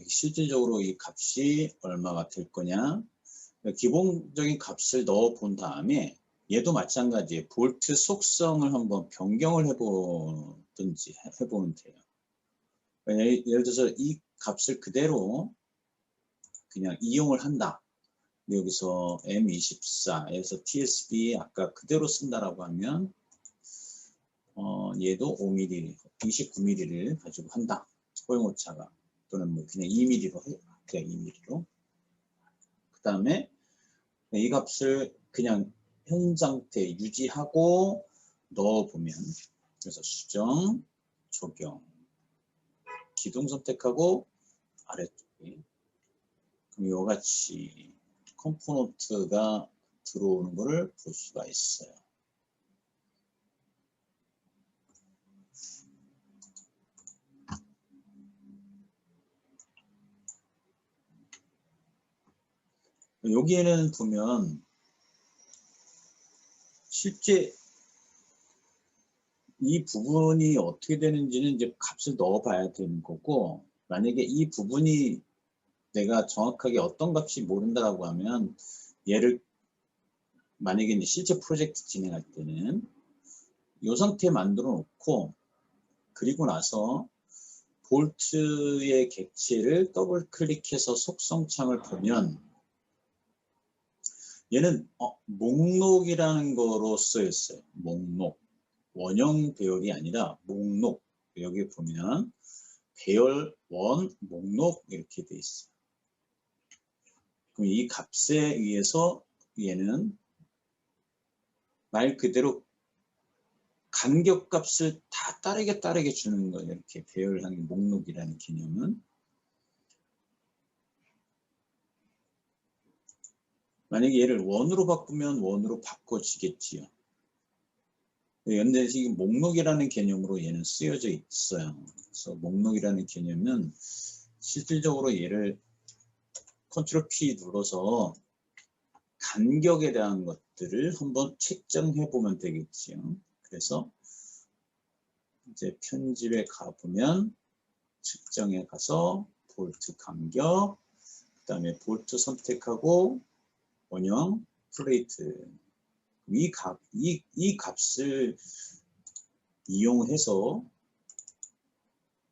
실질적으로 이 값이 얼마가 될 거냐, 기본적인 값을 넣어 본 다음에 얘도 마찬가지예요. 볼트 속성을 한번 변경을 해보든지 해보면 돼요. 예를 들어서 이 값을 그대로 그냥 이용을 한다. 여기서 M24에서 TSB 아까 그대로 쓴다라고 하면 얘도 5mm, 29mm를 가지고 한다. 소형오차가. 또는 뭐 그냥 2mm로 해요. 그냥 2mm로. 그 다음에 이 값을 그냥 현 상태 유지하고 넣어보면, 그래서 수정, 적용, 기둥 선택하고 아래쪽에 그럼 이와 같이 컴포넌트가 들어오는 것을 볼 수가 있어요. 여기에는 보면 실제 이 부분이 어떻게 되는지는 이제 값을 넣어 봐야 되는 거고, 만약에 이 부분이 내가 정확하게 어떤 값이 모른다라고 하면, 얘를 만약에 이제 실제 프로젝트 진행할 때는 이 상태 만들어 놓고, 그리고 나서 볼트의 객체를 더블 클릭해서 속성 창을 보면 얘는 목록이라는 거로 쓰였어요. 목록. 원형 배열이 아니라 목록. 여기 보면 배열 원 목록 이렇게 돼 있어요. 그럼 이 값에 의해서 얘는 말 그대로 간격값을 다 따르게 주는 거예요. 이렇게 배열한 목록이라는 개념은. 만약에 얘를 원으로 바꾸면 원으로 바꿔지겠지요. 그런데 지금 목록이라는 개념으로 얘는 쓰여져 있어요. 그래서 목록이라는 개념은 실질적으로 얘를 컨트롤 P 눌러서 간격에 대한 것들을 한번 측정해 보면 되겠지요. 그래서 이제 편집에 가보면 측정에 가서 볼트 간격, 그 다음에 볼트 선택하고 원형 플레이트, 이 값을 이용해서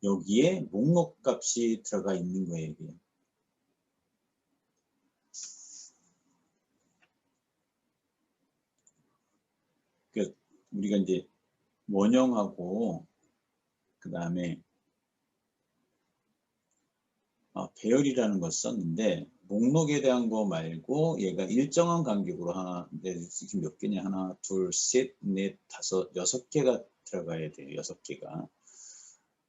여기에 목록 값이 들어가 있는 거예요. 이게. 그러니까 우리가 이제 원형하고 그 다음에 배열이라는 걸 썼는데, 목록에 대한 거 말고 얘가 일정한 간격으로 하나, 지금 몇 개냐, 하나, 둘, 셋, 넷, 다섯, 6개가 들어가야 돼요. 6개가.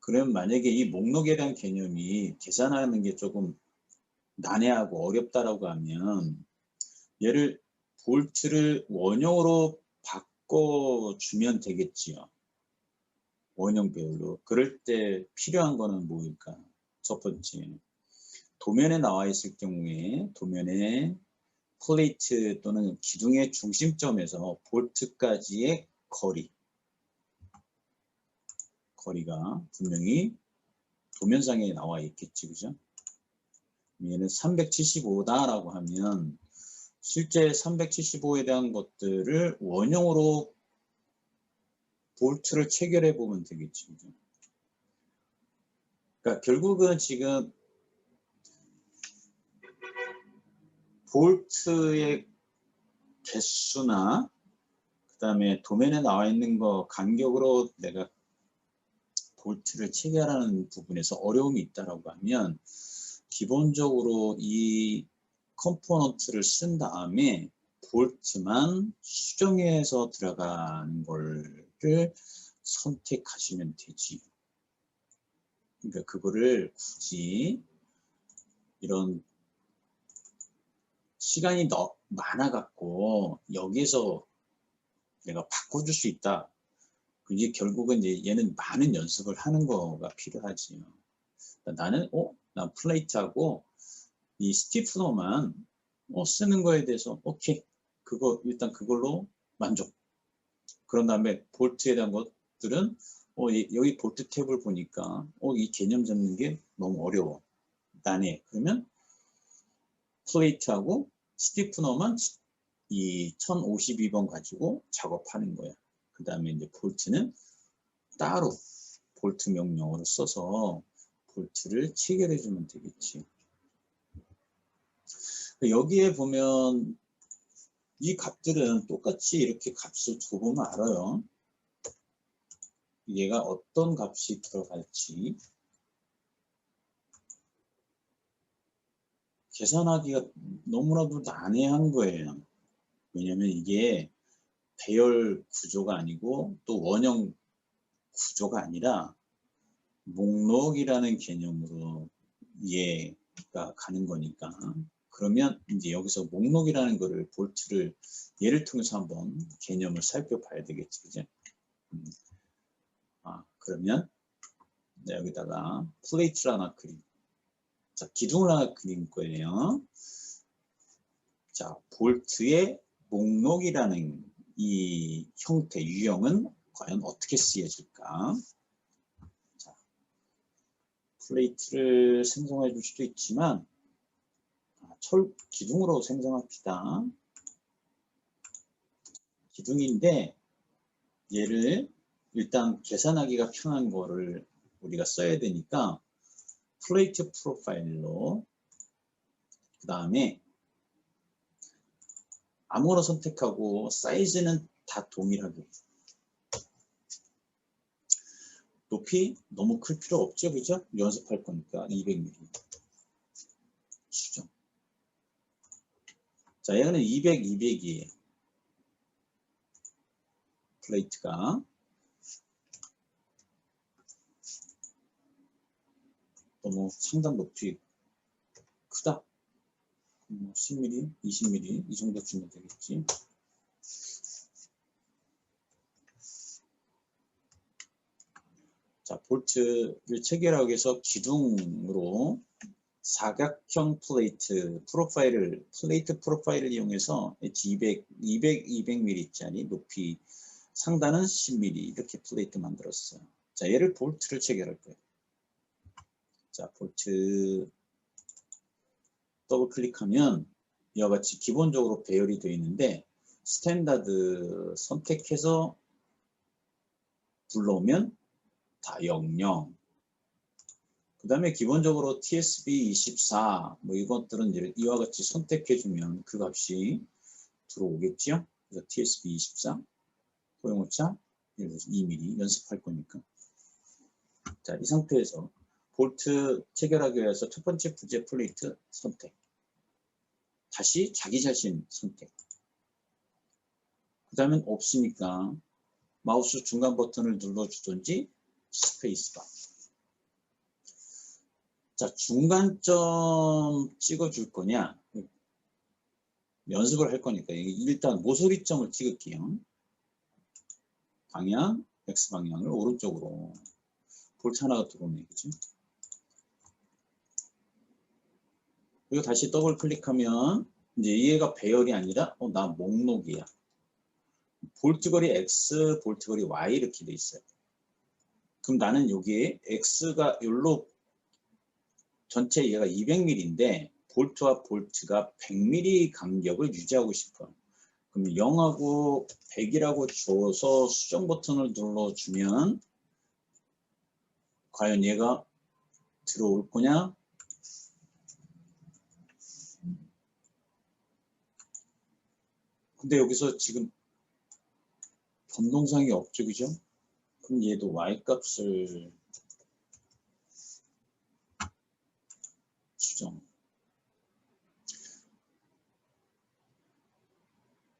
그럼 만약에 이 목록에 대한 개념이 계산하는 게 조금 난해하고 어렵다라고 하면 얘를 볼트를 원형으로 바꿔주면 되겠지요. 원형 배열로. 그럴 때 필요한 거는 뭐일까? 첫 번째, 도면에 나와 있을 경우에 도면에 플레이트 또는 기둥의 중심점에서 볼트까지의 거리가 분명히 도면상에 나와 있겠지, 그죠? 얘는 375다라고 하면 실제 375에 대한 것들을 원형으로 볼트를 체결해 보면 되겠지, 그죠? 그러니까 결국은 지금 볼트의 개수나 그 다음에 도면에 나와 있는 거 간격으로 내가 볼트를 체결하는 부분에서 어려움이 있다라고 하면 기본적으로 이 컴포넌트를 쓴 다음에 볼트만 수정해서 들어가는 거를 선택하시면 되지. 그러니까 그거를 굳이 이런 시간이 많아갖고 여기에서 내가 바꿔줄 수 있다. 이제 결국은 이제 얘는 많은 연습을 하는 거가 필요하지요. 나는 난 플레이트하고 이 스티프너만 쓰는 거에 대해서 오케이, 그거 일단 그걸로 만족. 그런 다음에 볼트에 대한 것들은 여기 볼트 탭을 보니까 이 개념 잡는 게 너무 어려워, 난해. 그러면 플레이트하고 스티프너만 이 1052번 가지고 작업하는 거야. 그 다음에 이제 볼트는 따로 볼트 명령어를 써서 볼트를 체결해 주면 되겠지. 여기에 보면 이 값들은 똑같이 이렇게 값을 줘보면 알아요. 얘가 어떤 값이 들어갈지. 계산하기가 너무나도 난해한 거예요. 왜냐면 이게 배열 구조가 아니고 또 원형 구조가 아니라 목록이라는 개념으로 이해가 가는 거니까. 그러면 이제 여기서 목록이라는 거를 볼트를 예를 통해서 한번 개념을 살펴봐야 되겠지, 그죠? 그러면 여기다가 플레이트를 하나 그림. 자, 기둥을 하나 그릴 거예요. 자, 볼트의 목록이라는 이 형태, 유형은 과연 어떻게 쓰여질까? 자, 플레이트를 생성해 줄 수도 있지만 기둥으로 생성합시다. 기둥인데 얘를 일단 계산하기가 편한 거를 우리가 써야 되니까 플레이트 프로파일로 그 다음에 아무거나 선택하고 사이즈는 다 동일하게. 높이 너무 클 필요 없죠, 그죠? 연습할 거니까 200mm 수정. 자, 얘는 200, 200이에요. 플레이트가 너무 상단 높이 크다. 10mm, 20mm 이 정도 주면 되겠지. 자, 볼트를 체결하기 위해서 기둥으로 사각형 플레이트 프로파일을 이용해서 200, 200mm짜리 높이 상단은 10mm 이렇게 플레이트 만들었어요. 자, 얘를 볼트를 체결할 거예요. 자, 볼트 더블 클릭하면 이와 같이 기본적으로 배열이 되어 있는데 스탠다드 선택해서 불러오면 다 00. 그 다음에 기본적으로 TSB24 뭐 이것들은 이와 같이 선택해주면 그 값이 들어오겠죠. 그래서 TSB24 소형오차 2mm 연습할 거니까. 자, 이 상태에서 볼트 체결하기 위해서 첫 번째 부재 플레이트 선택. 다시 자기 자신 선택. 그 다음엔 없으니까 마우스 중간 버튼을 눌러주든지 스페이스바. 자, 중간점 찍어줄 거냐? 연습을 할 거니까 일단 모서리점을 찍을게요. 방향, X방향을 오른쪽으로. 볼트 하나가 들어오네, 그죠? 그리고 다시 더블 클릭하면 이제 얘가 배열이 아니라 나 목록이야. 볼트거리 X, 볼트거리 Y 이렇게 돼 있어요. 그럼 나는 여기에 X가 여기로 전체 얘가 200mm인데 볼트와 볼트가 100mm 간격을 유지하고 싶어. 그럼 0하고 100이라고 줘서 수정 버튼을 눌러주면 과연 얘가 들어올 거냐? 근데 여기서 지금 변동상이 없죠, 그죠? 그럼 얘도 Y 값을 수정.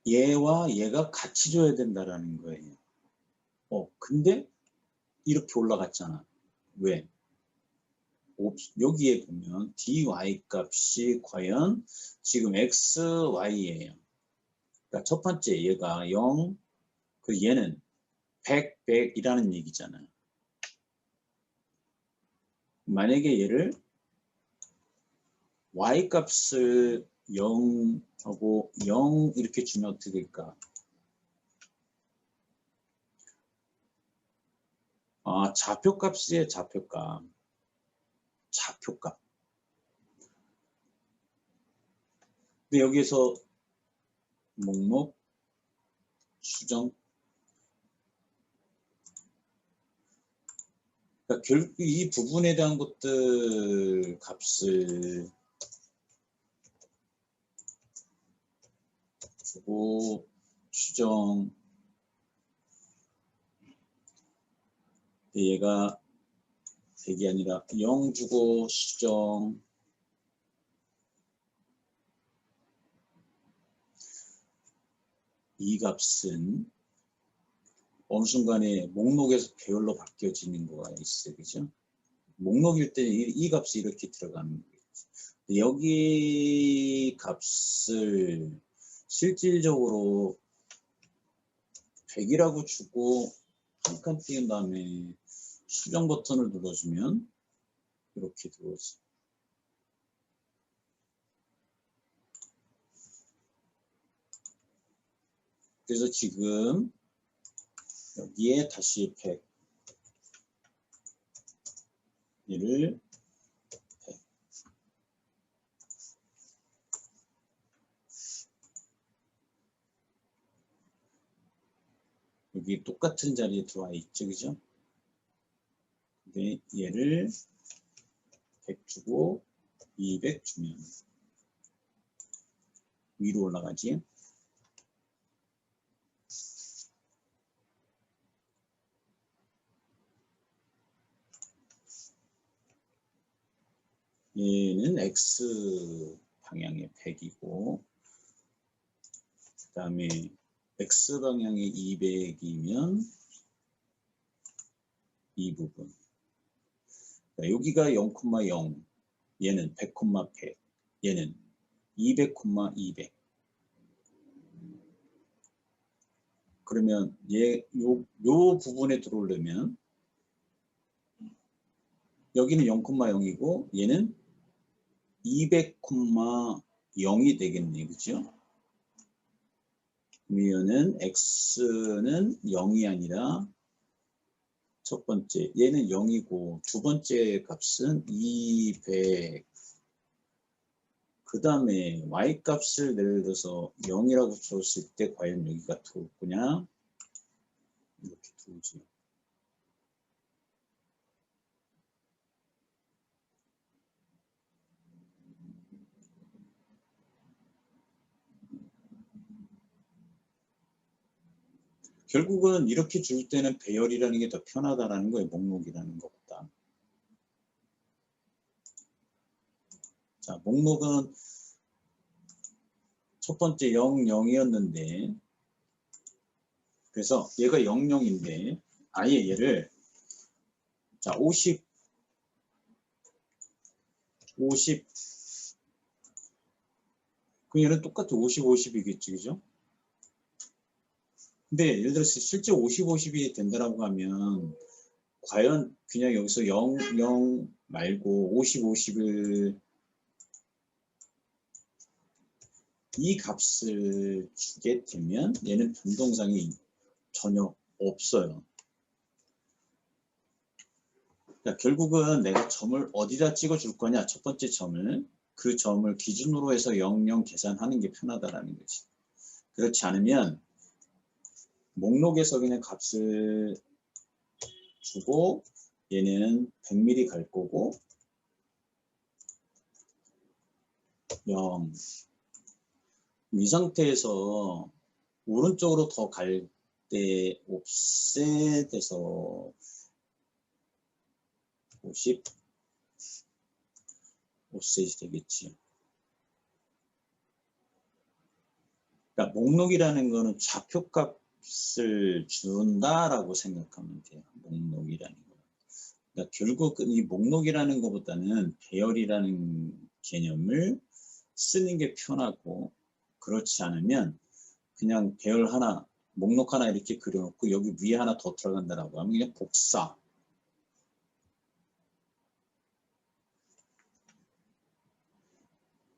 얘와 얘가 같이 줘야 된다라는 거예요. 근데 이렇게 올라갔잖아. 왜? 여기에 보면 dy 값이 과연 지금 x, y예요. 그러니까 첫 번째 얘가 0, 그 얘는 100, 100이라는 얘기잖아요. 만약에 얘를 y 값을 0하고 0 이렇게 주면 어떻게 될까? 좌표값이에요, 좌표값. 좌표값. 근데 여기에서 목록, 수정. 그러니까 결국 이 부분에 대한 것들 값을 주고 수정. 얘가 100이 아니라 0 주고 수정. 이 값은 어느 순간에 목록에서 배열로 바뀌어지는 거가 있어요. 그죠? 목록일 때 이 값이 이렇게 들어가는 거겠죠. 여기 값을 실질적으로 100이라고 주고 한 칸 띄운 다음에 수정 버튼을 눌러주면 이렇게 들어오지. 그래서 지금 여기에 다시 100 얘를 100 여기 똑같은 자리에 들어와 있죠, 그죠? 근데 얘를 100 주고 200 주면 위로 올라가지. 얘는 X 방향의 100이고 그 다음에 X 방향의 200이면 이 부분 여기가 0,0 얘는 100,100 얘는 200,200 그러면 요 부분에 들어오려면 여기는 0,0이고 얘는 200,0이 되겠네, 그죠? 그러면은 x는 0이 아니라 첫 번째 얘는 0이고 두 번째 값은 200. 그 다음에 y 값을 예를 들어서 0이라고 줬을 때 과연 여기가 들어올 거냐? 이렇게 들어오지. 결국은 이렇게 줄 때는 배열이라는 게 더 편하다라는 거예요. 목록이라는 것보다. 자, 목록은 첫 번째 0, 0이었는데 그래서 얘가 0, 0인데 아예 얘를 자 50 그 얘는 똑같이 50, 50이겠지, 그죠? 근데 예를 들어서 실제 50, 50이 된다라고 하면 과연 그냥 여기서 0, 0 말고 50, 50을 이 값을 주게 되면 얘는 변동상이 전혀 없어요. 그러니까 결국은 내가 점을 어디다 찍어줄 거냐 첫 번째 점을 그 점을 기준으로 해서 0, 0 계산하는 게 편하다라는 거지. 그렇지 않으면 목록에서 그냥 값을 주고 얘는 100mm 갈 거고 0 이 상태에서 오른쪽으로 더 갈 때 옵셋에서 50 옵셋이 되겠지. 그러니까 목록이라는 거는 좌표값을 준다라고 생각하면 돼요. 목록이라는 거. 그러니까 결국 이 목록이라는 것보다는 배열이라는 개념을 쓰는 게 편하고 그렇지 않으면 그냥 배열 하나, 목록 하나 이렇게 그려놓고 여기 위에 하나 더 들어간다라고 하면 그냥 복사.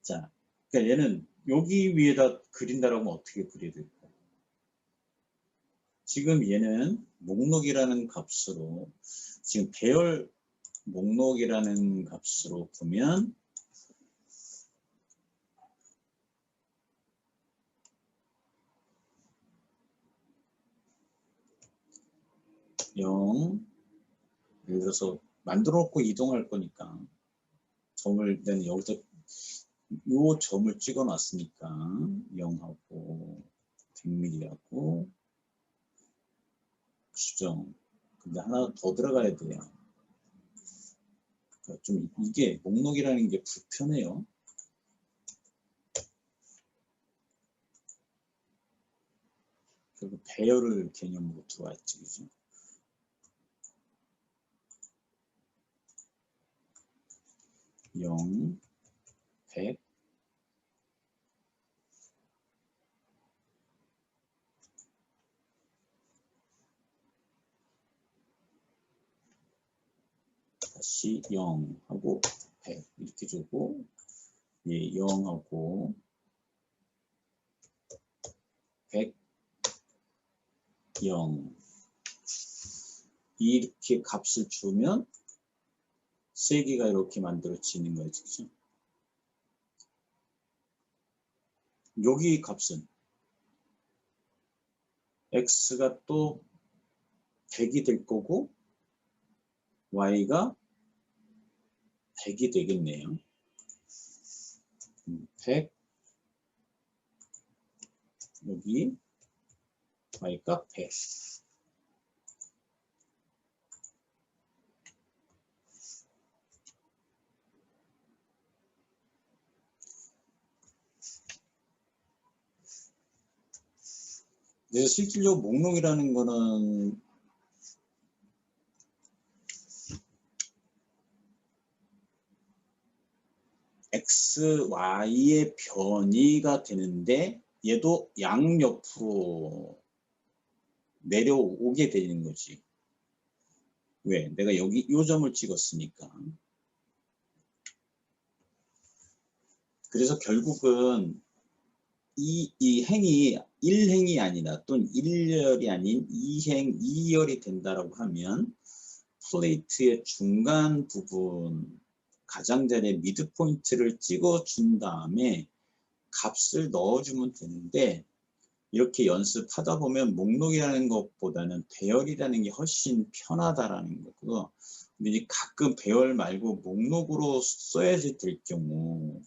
자, 그러니까 얘는 여기 위에다 그린다라고 하면 어떻게 그려야 될까? 지금 얘는 목록이라는 값으로 지금 배열 목록이라는 값으로 보면 0 예를 들어서 만들어 놓고 이동할 거니까 점을 내는 여기서 요 점을 찍어 놨으니까 0하고 100mm하고 수정. 근데 하나 더 들어가야 돼요. 그러니까 좀 이게 목록이라는 게 불편해요. 결국 배열을 개념으로 들어와 있지, 그죠? (0) 100 다시 0 하고 100 이렇게 주고 예, 0 하고 100 0 이렇게 값을 주면 세 개가 이렇게 만들어지는 거죠. 그죠? 여기 값은 x가 또 100이 될 거고 y가 100이 되겠네요. 100 여기 y가 100. 그래서 실질적으로 목록이라는 거는 x, y의 변이가 되는데 얘도 양옆으로 내려오게 되는 거지. 왜? 내가 여기 요 점을 찍었으니까. 그래서 결국은 이 행이 1행이 아니라 또는 1열이 아닌 2행, 2열이 된다라고 하면 플레이트의 중간 부분 가장자리에 미드 포인트를 찍어 준 다음에 값을 넣어주면 되는데 이렇게 연습하다 보면 목록이라는 것보다는 배열이라는 게 훨씬 편하다라는 거고 근데 이제 가끔 배열 말고 목록으로 써야 될 경우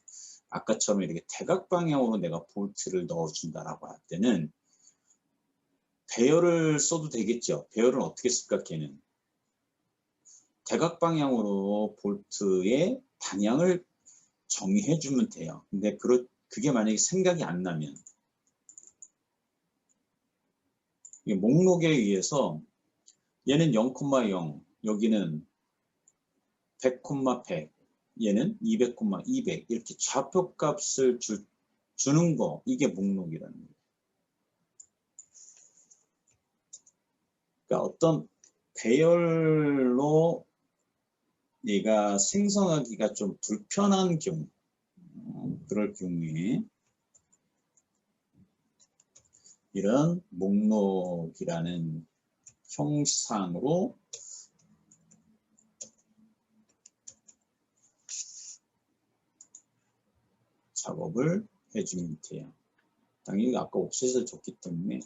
아까처럼 이렇게 대각 방향으로 내가 볼트를 넣어준다라고 할 때는 배열을 써도 되겠죠. 배열은 어떻게 쓸까 걔는 대각 방향으로 볼트의 방향을 정의해 주면 돼요. 근데 그게 만약에 생각이 안 나면 목록에 의해서 얘는 0,0 여기는 100,100 얘는 200,200 이렇게 좌표값을 주는 거 이게 목록이라는 거예요. 그러니까 어떤 배열로 얘가 생성하기가 좀 불편한 경우 그럴 경우에 이런 목록이라는 형상으로 작업을 해주면 돼요. 당연히 아까 옵셋을 줬기 때문에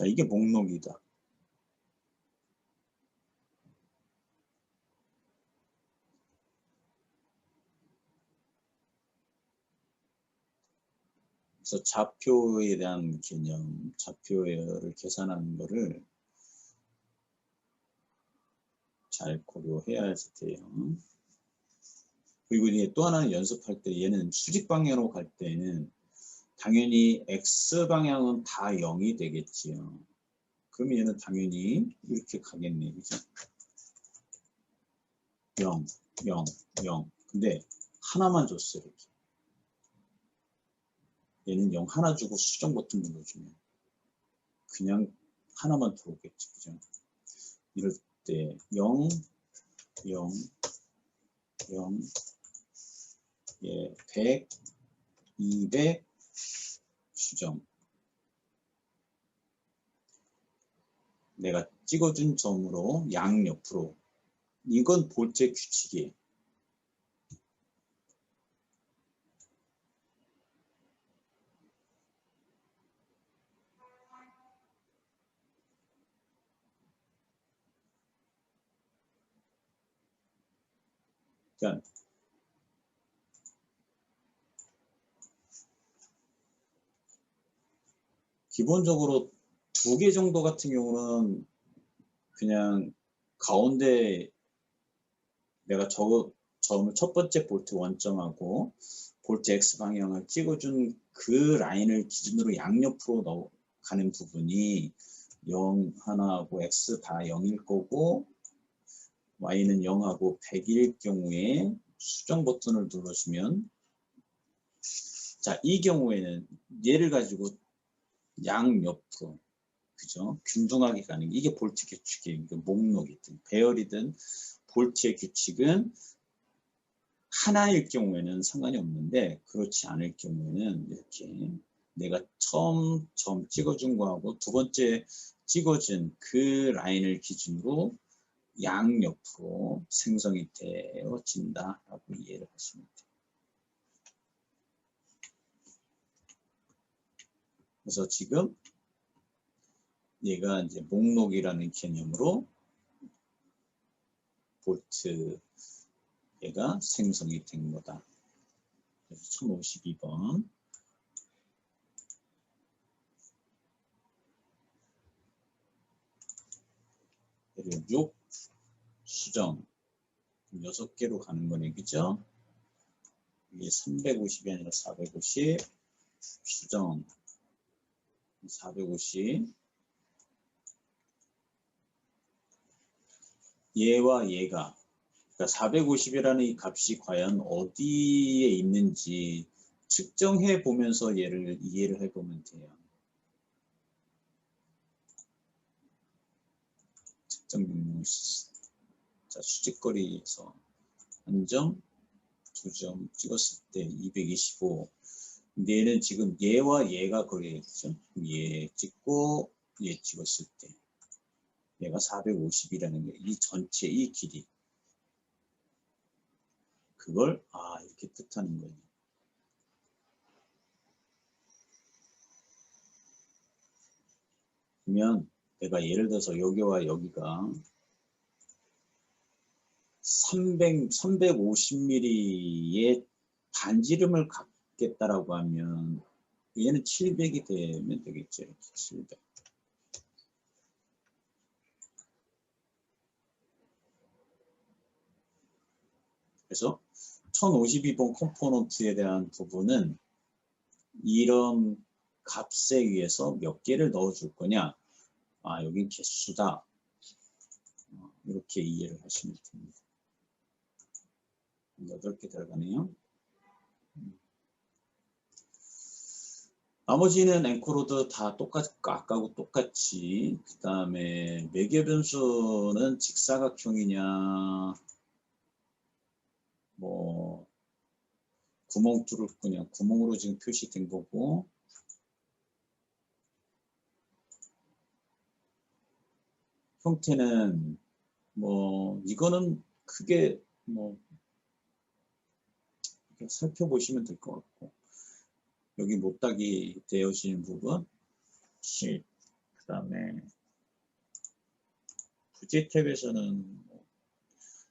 자 이게 목록이다. 그래서 좌표에 대한 개념, 좌표를 계산하는 거를 잘 고려해야 돼요. 그리고 이제 또 하나는 연습할 때 얘는 수직 방향으로 갈 때는 당연히 x 방향은 다 0이 되겠지요. 그러면 얘는 당연히 이렇게 가겠네, 그죠? 0, 0, 0. 근데 하나만 줬어요, 이렇게. 얘는 0 하나 주고 수정 버튼 눌러주면 그냥 하나만 들어오겠지, 그죠? 이럴 때 0, 0, 0, 예, 100, 200, 수정. 내가 찍어준 점으로 양옆으로. 이건 볼트의 규칙이에요. 그러니까 기본적으로 2개 정도 같은 경우는 그냥 가운데 내가 점을 첫 번째 볼트 원점하고 볼트 X 방향을 찍어준 그 라인을 기준으로 양옆으로 가는 부분이 0 하나하고 X 다 0일 거고 Y는 0하고 100일 경우에 수정 버튼을 눌러주면 자, 이 경우에는 얘를 가지고 양옆으로 그죠? 균등하게 가는 게 이게 볼트 규칙이에요. 목록이든 배열이든 볼트의 규칙은 하나일 경우에는 상관이 없는데 그렇지 않을 경우에는 이렇게 내가 처음 점 찍어준 거하고 두 번째 찍어준 그 라인을 기준으로 양옆으로 생성이 되어진다 라고 이해를 하시면 돼요. 그래서 지금 얘가 이제 목록이라는 개념으로 볼트 얘가 생성이 된 거다. 그래서 1052번. 그리고 6 수정 6개로 가는 거네, 그죠? 이게 350이 아니라 450 수정 450 얘와 얘가 그러니까 450이라는 이 값이 과연 어디에 있는지 측정해 보면서 얘를 이해를 해 보면 돼요. 측정 명령 자, 수직거리에서 한 점, 두 점 찍었을 때 225. 근데 얘는 지금 얘와 얘가 거리겠죠? 얘 찍고 얘 찍었을 때 얘가 450이라는 게 이 전체 이 길이 그걸 이렇게 뜻하는 거예요. 그러면 내가 예를 들어서 여기와 여기가 350mm의 반지름을 갖겠다라고 하면 얘는 700이 되면 되겠죠. 이렇게 700. 그래서 1052번 컴포넌트에 대한 부분은 이런 값에 의해서 몇 개를 넣어줄 거냐. 여긴 개수다. 이렇게 이해를 하시면 됩니다. 8개 들어가네요. 나머지는 앵코로드 다 아까하고 똑같이 그 다음에 매개 변수는 직사각형이냐 뭐 구멍 뚫을 거냐 구멍으로 지금 표시된 거고 형태는 뭐 이거는 크게 뭐 살펴보시면 될 것 같고 여기 못딱이 되어지는 부분 실 그 다음에 부재 탭에서는 뭐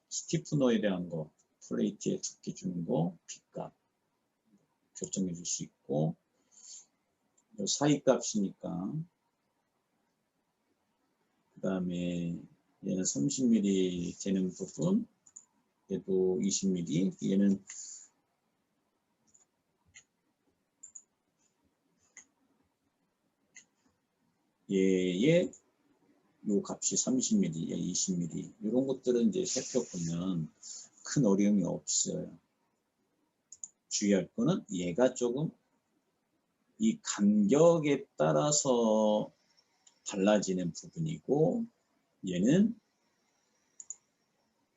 스티프너에 대한 거 플레이트에 두께 주는 거 핏값 결정해 줄 수 있고 사이 값이니까 그 다음에 얘는 30mm 되는 부분 얘도 20mm 얘는 얘의 요 값이 30mm, 20mm 이런 것들은 이제 살펴보면 큰 어려움이 없어요. 주의할 거는 얘가 조금 이 간격에 따라서 달라지는 부분이고 얘는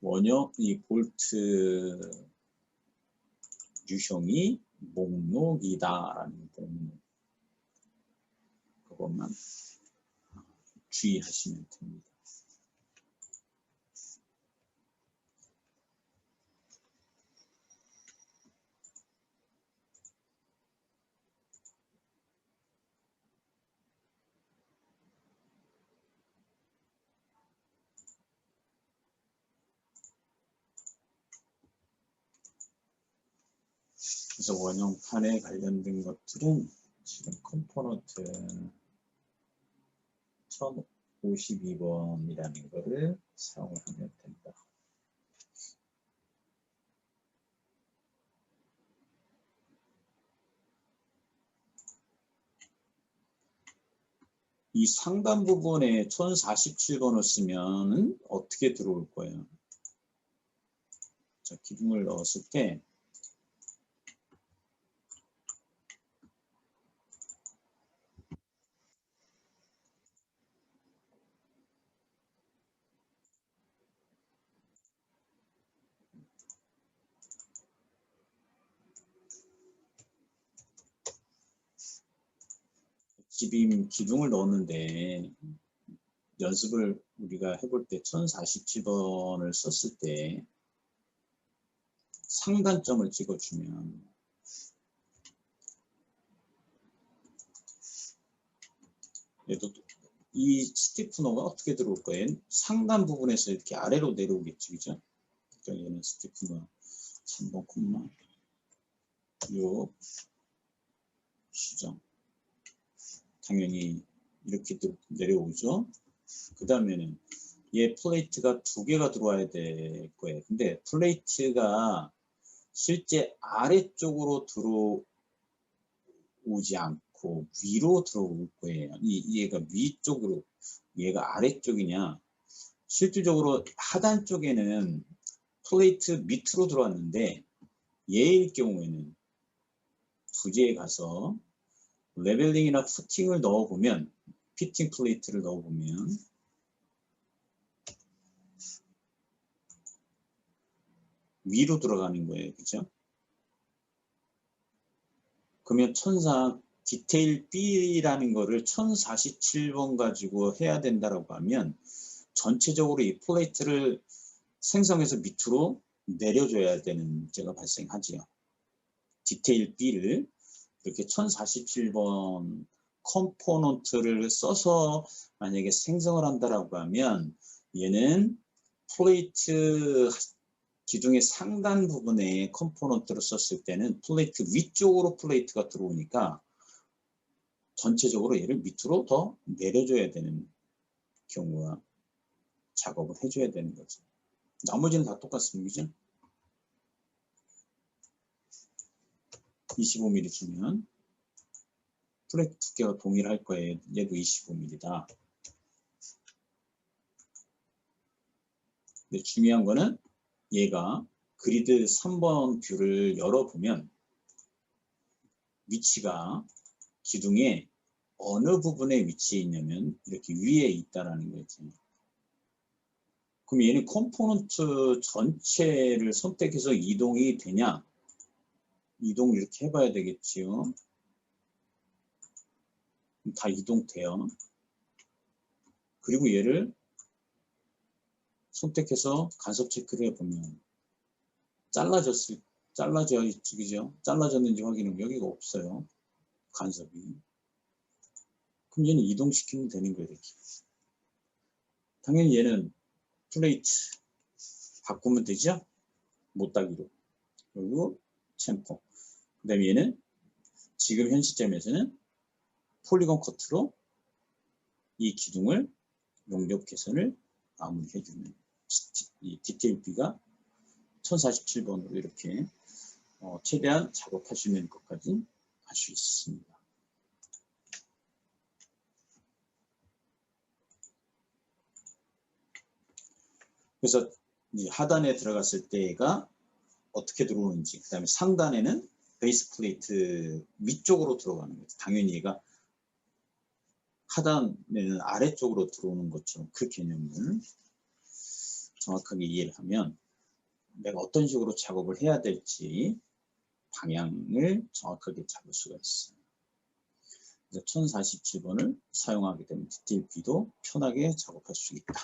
원형 이 볼트 유형이 목록이다라는 부분 그것만 주의하시면 됩니다. 그래서 원형판에 관련된 것들은 지금 컴포넌트 1052번이라는 거를 사용을 하면 된다. 이 상단 부분에 1047번을 쓰면 어떻게 들어올 거예요? 자, 기둥을 넣었을 때 RGB 기둥을 넣었는데 연습을 우리가 해볼 때 1047번을 썼을 때 상단점을 찍어주면 얘도 이 스티프너가 어떻게 들어올 거예요? 상단 부분에서 이렇게 아래로 내려오겠지, 그죠? 그러니까 얘는 스티프너 3번 콤마 6 수정 당연히 이렇게 내려오죠. 그 다음에는 얘 플레이트가 2개가 들어와야 될 거예요. 근데 플레이트가 실제 아래쪽으로 들어오지 않고 위로 들어올 거예요. 얘가 위쪽으로, 얘가 아래쪽이냐. 실질적으로 하단 쪽에는 플레이트 밑으로 들어왔는데 얘의 경우에는 부재에 가서 레벨링이나 푸팅을 넣어보면, 피팅 플레이트를 넣어보면 위로 들어가는 거예요. 그죠? 그러면 천상 디테일 B라는 거를 1047번 가지고 해야 된다라고 하면 전체적으로 이 플레이트를 생성해서 밑으로 내려줘야 되는 문제가 발생하지요. 디테일 B를 이렇게 1047번 컴포넌트를 써서 만약에 생성을 한다라고 하면 얘는 플레이트 기둥의 상단 부분에 컴포넌트를 썼을 때는 플레이트 위쪽으로 플레이트가 들어오니까 전체적으로 얘를 밑으로 더 내려줘야 되는 경우가 작업을 해줘야 되는 거죠. 나머지는 다 똑같습니다. 25mm 주면 플레이트 두께가 동일할 거예요. 얘도 25mm다. 근데 중요한 거는 얘가 그리드 3번 뷰를 열어보면 위치가 기둥의 어느 부분에 위치해 있냐면 이렇게 위에 있다라는 거죠. 그럼 얘는 컴포넌트 전체를 선택해서 이동이 되냐? 이동을 이렇게 해봐야 되겠지요. 다 이동돼요. 그리고 얘를 선택해서 간섭 체크를 해보면 잘라져 있지, 그죠? 잘라졌는지 확인하면 여기가 없어요. 간섭이. 그럼 얘는 이동시키면 되는 거예요, 이렇게. 당연히 얘는 플레이트 바꾸면 되죠? 못따기로. 그리고 챔퍼. 그 다음에 얘는 지금 현 시점에서는 폴리곤 커트로 이 기둥을 용접 개선을 마무리해주는 이 디테일 B가 1047번으로 이렇게 최대한 작업할 수 있는 것까지 할 수 있습니다. 그래서 이제 하단에 들어갔을 때가 어떻게 들어오는지, 그 다음에 상단에는 베이스 플레이트 위쪽으로 들어가는 거죠. 당연히 얘가 하단에는 아래쪽으로 들어오는 것처럼 그 개념을 정확하게 이해를 하면 내가 어떤 식으로 작업을 해야 될지 방향을 정확하게 잡을 수가 있어요. 그래서 1047번을 사용하게 되면 디테일 B도 편하게 작업할 수 있다.